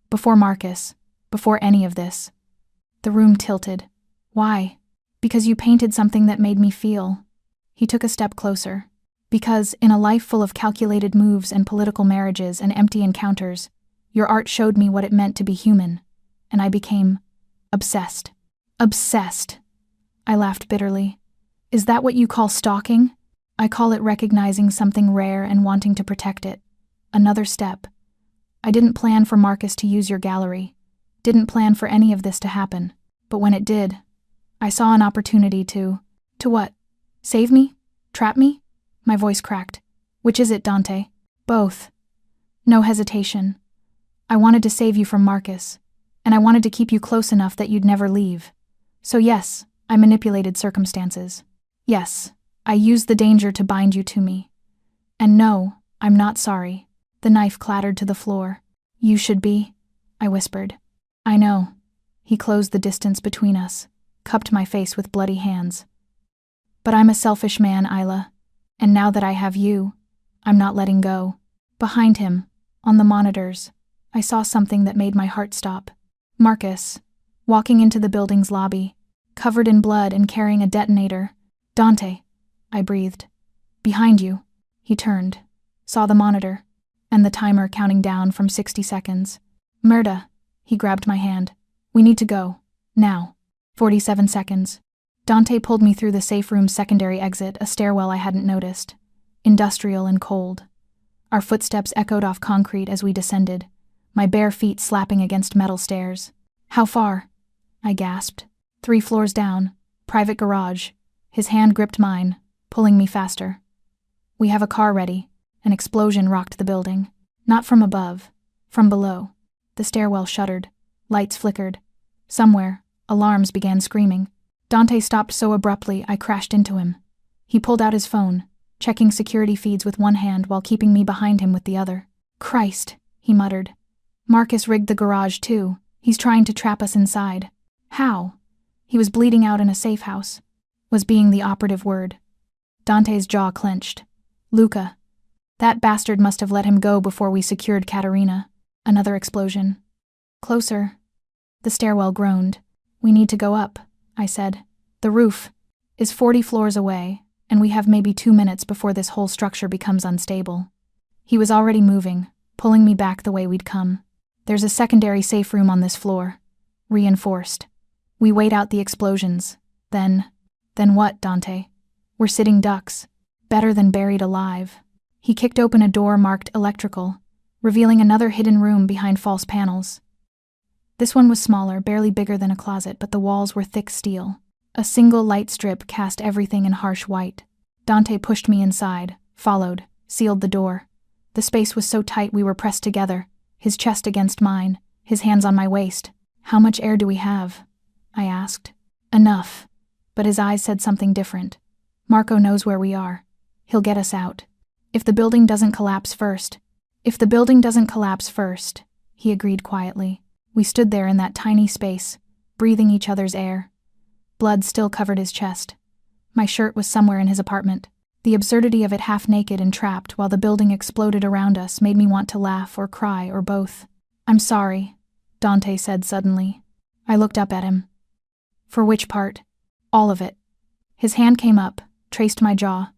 Before Marcus. Before any of this. The room tilted. Why? Because you painted something that made me feel. He took a step closer. Because, in a life full of calculated moves and political marriages and empty encounters, your art showed me what it meant to be human. And I became obsessed. Obsessed. I laughed bitterly. Is that what you call stalking? I call it recognizing something rare and wanting to protect it. Another step. I didn't plan for Marcus to use your gallery. Didn't plan for any of this to happen. But when it did, I saw an opportunity to... To what? Save me? Trap me? My voice cracked. Which is it, Dante? Both. No hesitation. I wanted to save you from Marcus, and I wanted to keep you close enough that you'd never leave. So yes, I manipulated circumstances. Yes, I used the danger to bind you to me. And no, I'm not sorry. The knife clattered to the floor. You should be, I whispered. I know. He closed the distance between us, cupped my face with bloody hands. But I'm a selfish man, Isla. And now that I have you, I'm not letting go. Behind him, on the monitors, I saw something that made my heart stop. Marcus, walking into the building's lobby, covered in blood and carrying a detonator. Dante, I breathed. Behind you. He turned, saw the monitor, and the timer counting down from 60 seconds. Murda, he grabbed my hand. We need to go. Now. 47 seconds. Dante pulled me through the safe room's secondary exit, a stairwell I hadn't noticed. Industrial and cold. Our footsteps echoed off concrete as we descended, my bare feet slapping against metal stairs. How far? I gasped. 3 floors down. Private garage. His hand gripped mine, pulling me faster. We have a car ready. An explosion rocked the building. Not from above. From below. The stairwell shuddered. Lights flickered. Somewhere, alarms began screaming. Dante stopped so abruptly I crashed into him. He pulled out his phone, checking security feeds with one hand while keeping me behind him with the other. Christ, he muttered. Marcus rigged the garage too. He's trying to trap us inside. How? He was bleeding out in a safe house. Was being the operative word. Dante's jaw clenched. Luca. That bastard must have let him go before we secured Katerina. Another explosion. Closer. The stairwell groaned. We need to go up, I said. The roof is 40 floors away, and we have maybe 2 minutes before this whole structure becomes unstable. He was already moving, pulling me back the way we'd come. There's a secondary safe room on this floor. Reinforced. We wait out the explosions. Then what, Dante? We're sitting ducks. Better than buried alive. He kicked open a door marked electrical, revealing another hidden room behind false panels. This one was smaller, barely bigger than a closet, but the walls were thick steel. A single light strip cast everything in harsh white. Dante pushed me inside, followed, sealed the door. The space was so tight we were pressed together, his chest against mine, his hands on my waist. How much air do we have? I asked. Enough. But his eyes said something different. Marco knows where we are. He'll get us out. If the building doesn't collapse first, he agreed quietly. We stood there in that tiny space, breathing each other's air. Blood still covered his chest. My shirt was somewhere in his apartment. The absurdity of it half naked and trapped while the building exploded around us made me want to laugh or cry or both. I'm sorry, Dante said suddenly. I looked up at him. For which part? All of it. His hand came up, traced my jaw.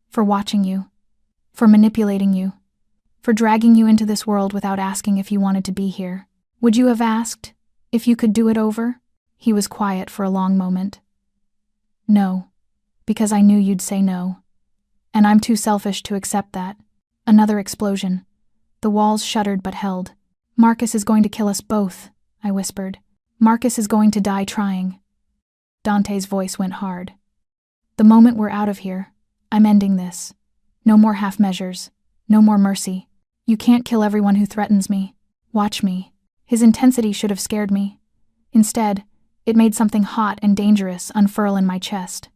For watching you. For manipulating you. For dragging you into this world without asking if you wanted to be here. Would you have asked if you could do it over? He was quiet for a long moment. No, because I knew you'd say no. And I'm too selfish to accept that. Another explosion. The walls shuddered but held. Marcus is going to kill us both, I whispered. Marcus is going to die trying. Dante's voice went hard. The moment we're out of here, I'm ending this. No more half measures. No more mercy. You can't kill everyone who threatens me. Watch me. His intensity should have scared me. Instead, it made something hot and dangerous unfurl in my chest.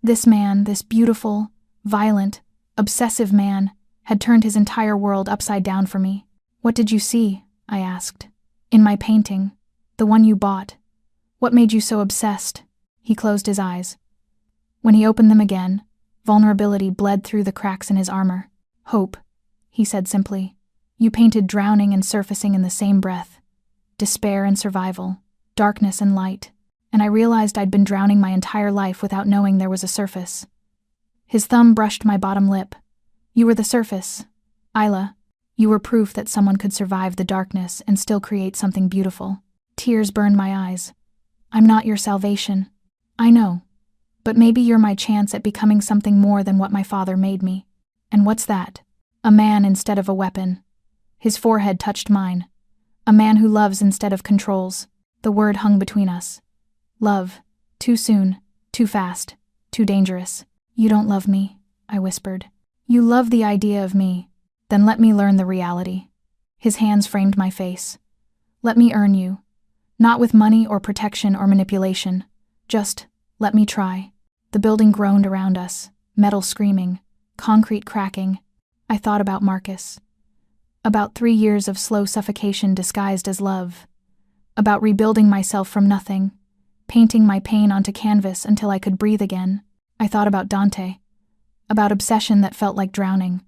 This man, this beautiful, violent, obsessive man, had turned his entire world upside down for me. What did you see? I asked. In my painting. The one you bought. What made you so obsessed? He closed his eyes. When he opened them again, vulnerability bled through the cracks in his armor. Hope, he said simply. You painted drowning and surfacing in the same breath. Despair and survival. Darkness and light. And I realized I'd been drowning my entire life without knowing there was a surface. His thumb brushed my bottom lip. You were the surface. Isla, you were proof that someone could survive the darkness and still create something beautiful. Tears burned my eyes. I'm not your salvation. I know. But maybe you're my chance at becoming something more than what my father made me. And what's that? A man instead of a weapon. His forehead touched mine. A man who loves instead of controls. The word hung between us. Love. Too soon. Too fast. Too dangerous. You don't love me, I whispered. You love the idea of me. Then let me learn the reality. His hands framed my face. Let me earn you. Not with money or protection or manipulation. Just, let me try. The building groaned around us, metal screaming, concrete cracking. I thought about Marcus. About 3 years of slow suffocation disguised as love. about rebuilding myself from nothing, painting my pain onto canvas until I could breathe again. I thought about Dante, about obsession that felt like drowning,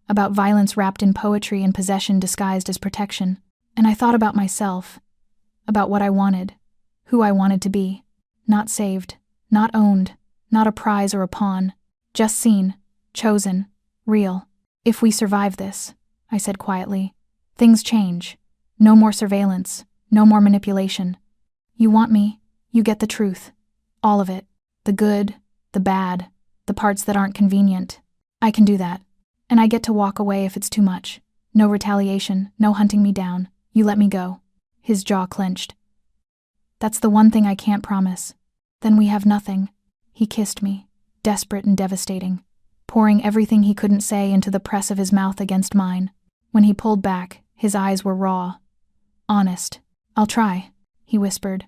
about violence wrapped in poetry and possession disguised as protection. And I thought about myself, about what I wanted, who I wanted to be. Not saved, not owned, not a prize or a pawn, just seen, chosen, real. If we survive this, I said quietly, things change. No more surveillance, no more manipulation. You want me, you get the truth. All of it. The good, the bad, the parts that aren't convenient. I can do that. And I get to walk away if it's too much. No retaliation, no hunting me down. You let me go. His jaw clenched. That's the one thing I can't promise. Then we have nothing. He kissed me, desperate and devastating, pouring everything he couldn't say into the press of his mouth against mine. When he pulled back, his eyes were raw. Honest. I'll try, he whispered.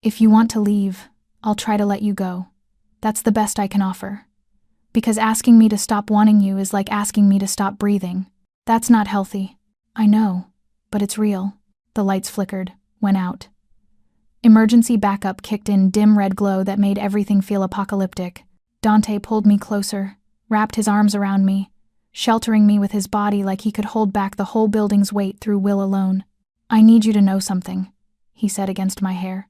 If you want to leave, I'll try to let you go. That's the best I can offer. Because asking me to stop wanting you is like asking me to stop breathing. That's not healthy. I know, but it's real. The lights flickered, went out. Emergency backup kicked in dim red glow that made everything feel apocalyptic. Dante pulled me closer, wrapped his arms around me, sheltering me with his body like he could hold back the whole building's weight through will alone. I need you to know something, he said against my hair.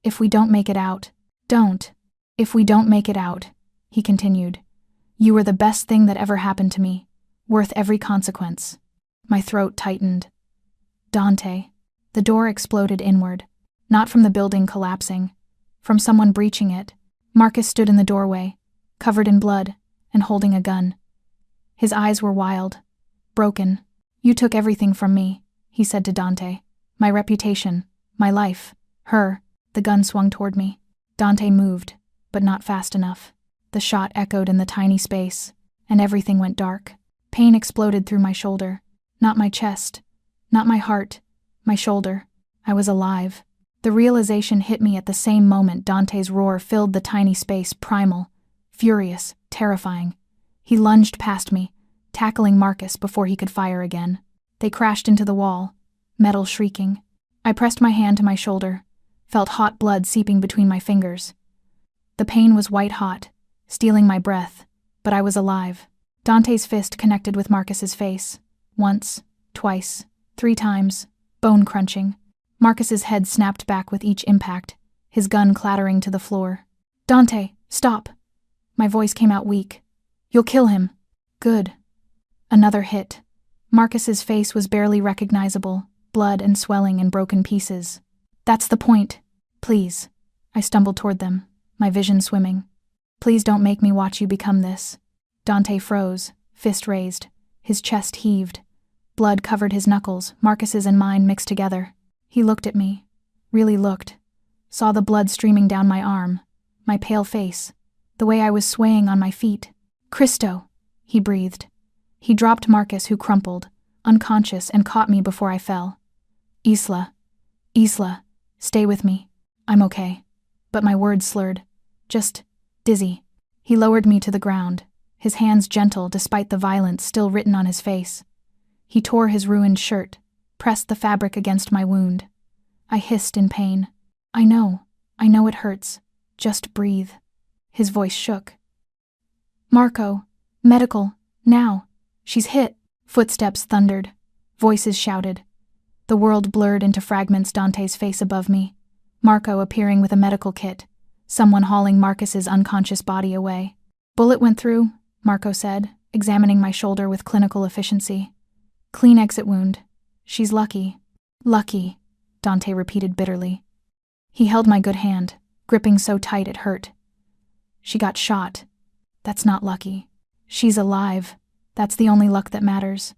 If we don't make it out, don't. If we don't make it out, he continued. You were the best thing that ever happened to me, worth every consequence. My throat tightened. Dante. The door exploded inward, not from the building collapsing, from someone breaching it. Marcus stood in the doorway, covered in blood, and holding a gun. His eyes were wild, broken. You took everything from me, he said to Dante. My reputation, my life, her. The gun swung toward me. Dante moved, but not fast enough. The shot echoed in the tiny space, and everything went dark. Pain exploded through my shoulder. Not my chest, not my heart, my shoulder. I was alive. The realization hit me at the same moment Dante's roar filled the tiny space, primal, furious, terrifying. He lunged past me, tackling Marcus before he could fire again. They crashed into the wall, metal shrieking. I pressed my hand to my shoulder, felt hot blood seeping between my fingers. The pain was white-hot, stealing my breath, but I was alive. Dante's fist connected with Marcus's face. Once, twice, 3 times, bone-crunching. Marcus's head snapped back with each impact, his gun clattering to the floor. Dante, stop! My voice came out weak. You'll kill him. Good. Another hit. Marcus's face was barely recognizable, blood and swelling in broken pieces. That's the point. Please. I stumbled toward them, my vision swimming. Please don't make me watch you become this. Dante froze, fist raised. His chest heaved. Blood covered his knuckles, Marcus's and mine mixed together. He looked at me, really looked, saw the blood streaming down my arm, my pale face, the way I was swaying on my feet. Cristo, he breathed. He dropped Marcus, who crumpled, unconscious, and caught me before I fell. Isla, stay with me. I'm okay. But my words slurred. Just dizzy. He lowered me to the ground, his hands gentle despite the violence still written on his face. He tore his ruined shirt, pressed the fabric against my wound. I hissed in pain. I know it hurts. Just breathe. His voice shook. Marco, medical, now. She's hit. Footsteps thundered. Voices shouted. The world blurred into fragments. Dante's face above me. Marco appearing with a medical kit. Someone hauling Marcus's unconscious body away. Bullet went through, Marco said, examining my shoulder with clinical efficiency. Clean exit wound. She's lucky. Lucky, Dante repeated bitterly. He held my good hand, gripping so tight it hurt. She got shot. That's not lucky. She's alive. That's the only luck that matters.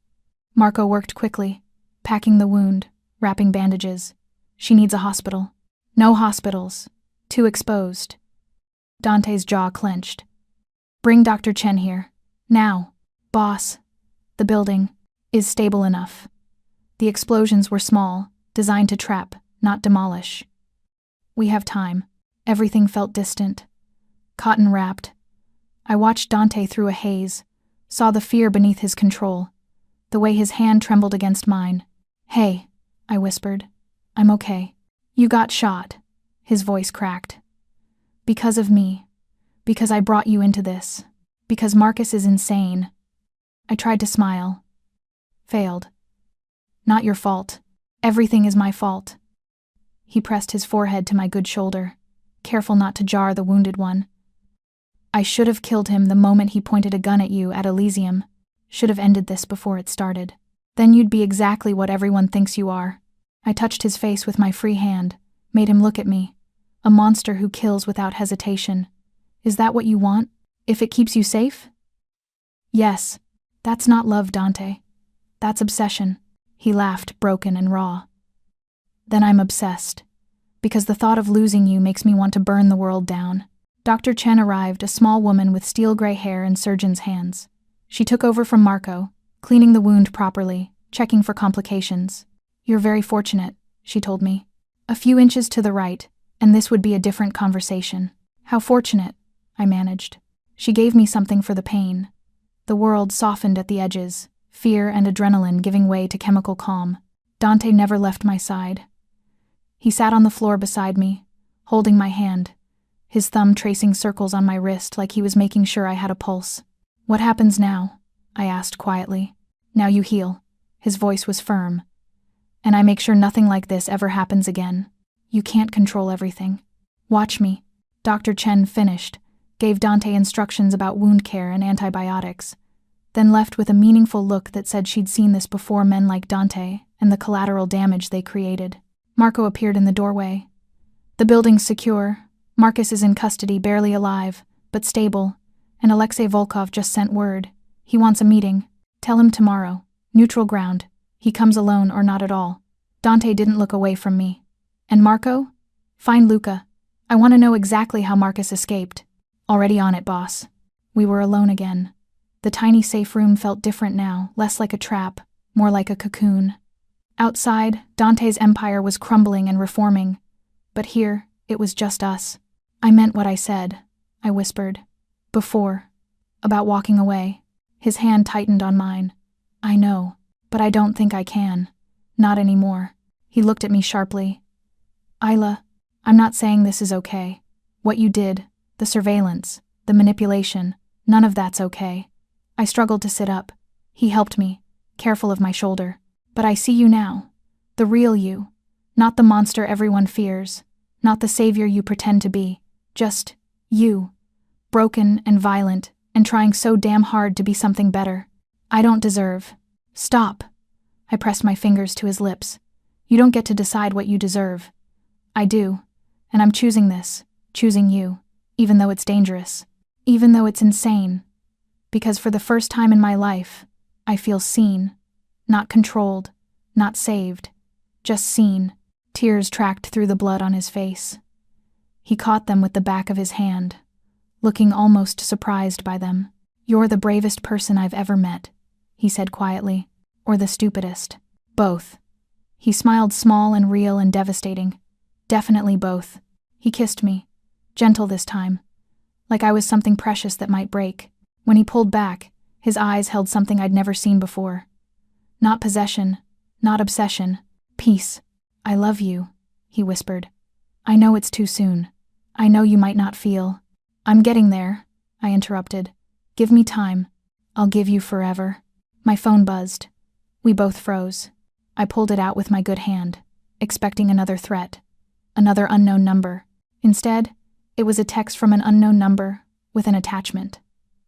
Marco worked quickly, packing the wound, wrapping bandages. She needs a hospital. No hospitals. Too exposed. Dante's jaw clenched. Bring Dr. Chen here. Now. Boss. The building is stable enough. The explosions were small, designed to trap, not demolish. We have time. Everything felt distant. Cotton-wrapped. I watched Dante through a haze, saw the fear beneath his control, the way his hand trembled against mine. Hey, I whispered. I'm okay. You got shot. His voice cracked. Because of me. Because I brought you into this. Because Marcus is insane. I tried to smile. Failed. Not your fault. Everything is my fault. He pressed his forehead to my good shoulder, careful not to jar the wounded one. I should have killed him the moment he pointed a gun at you at Elysium. Should have ended this before it started. Then you'd be exactly what everyone thinks you are. I touched his face with my free hand, made him look at me. A monster who kills without hesitation. Is that what you want? If it keeps you safe? Yes. That's not love, Dante. That's obsession. He laughed, broken and raw. Then I'm obsessed. Because the thought of losing you makes me want to burn the world down. Dr. Chen arrived, a small woman with steel gray hair and surgeon's hands. She took over from Marco, cleaning the wound properly, checking for complications. You're very fortunate, she told me. A few inches to the right, and this would be a different conversation. How fortunate, I managed. She gave me something for the pain. The world softened at the edges, fear and adrenaline giving way to chemical calm. Dante never left my side. He sat on the floor beside me, holding my hand, his thumb tracing circles on my wrist like he was making sure I had a pulse. What happens now? I asked quietly. Now you heal. His voice was firm. And I make sure nothing like this ever happens again. You can't control everything. Watch me. Dr. Chen finished, gave Dante instructions about wound care and antibiotics, then left with a meaningful look that said she'd seen this before men like Dante and the collateral damage they created. Marco appeared in the doorway. The building's secure. Marcus is in custody, barely alive, but stable, and Alexei Volkov just sent word. He wants a meeting. Tell him tomorrow. Neutral ground. He comes alone or not at all. Dante didn't look away from me. And Marco? Find Luca. I want to know exactly how Marcus escaped. Already on it, boss. We were alone again. The tiny safe room felt different now, less like a trap, more like a cocoon. Outside, Dante's empire was crumbling and reforming. But here, it was just us. I meant what I said, I whispered. Before. About walking away. His hand tightened on mine. I know, but I don't think I can. Not anymore. He looked at me sharply. Isla, I'm not saying this is okay. What you did, the surveillance, the manipulation, none of that's okay. I struggled to sit up. He helped me, careful of my shoulder. But I see you now. The real you. Not the monster everyone fears. Not the savior you pretend to be. Just you. Broken and violent, and trying so damn hard to be something better. I don't deserve. Stop. I pressed my fingers to his lips. You don't get to decide what you deserve. I do. And I'm choosing this. Choosing you. Even though it's dangerous. Even though it's insane. Because for the first time in my life, I feel seen. Not controlled. Not saved. Just seen. Tears tracked through the blood on his face. He caught them with the back of his hand, looking almost surprised by them. You're the bravest person I've ever met, he said quietly. Or the stupidest. Both. He smiled, small and real and devastating. Definitely both. He kissed me. Gentle this time. Like I was something precious that might break. When he pulled back, his eyes held something I'd never seen before. Not possession. Not obsession. Peace. I love you, he whispered. I know it's too soon. I know you might not feel. I'm getting there, I interrupted. Give me time. I'll give you forever. My phone buzzed. We both froze. I pulled it out with my good hand, expecting another threat. Another unknown number. Instead, it was a text from an unknown number with an attachment.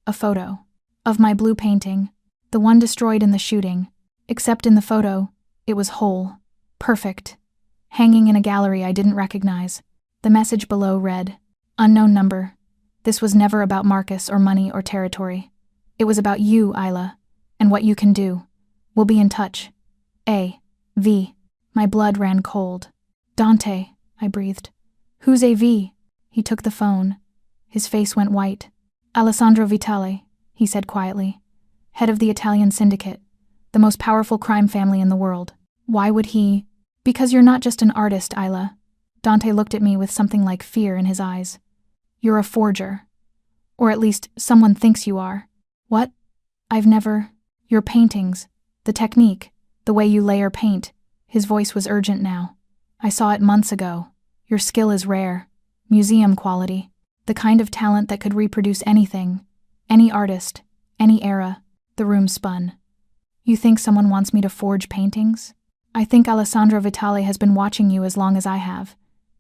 A photo. Of my blue painting. The one destroyed in the shooting. Except in the photo, it was whole. Perfect. Hanging in a gallery I didn't recognize. The message below read, Unknown number. This was never about Marcus or money or territory. It was about you, Isla, and what you can do. We'll be in touch. A. V. My blood ran cold. Dante, I breathed. Who's A.V.? He took the phone. His face went white. Alessandro Vitale, he said quietly. Head of the Italian syndicate. The most powerful crime family in the world. Why would he? Because you're not just an artist, Isla. Dante looked at me with something like fear in his eyes. You're a forger. Or at least someone thinks you are. What? I've never... Your paintings. The technique. The way you layer paint. His voice was urgent now. I saw it months ago. Your skill is rare, museum quality, the kind of talent that could reproduce anything, any artist, any era." The room spun. "You think someone wants me to forge paintings? I think Alessandro Vitale has been watching you as long as I have,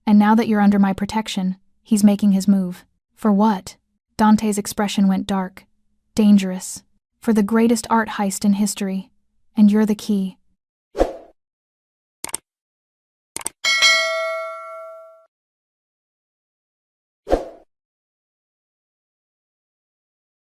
and now that you're under my protection, he's making his move." "For what?" Dante's expression went dark. "Dangerous. For the greatest art heist in history. And you're the key.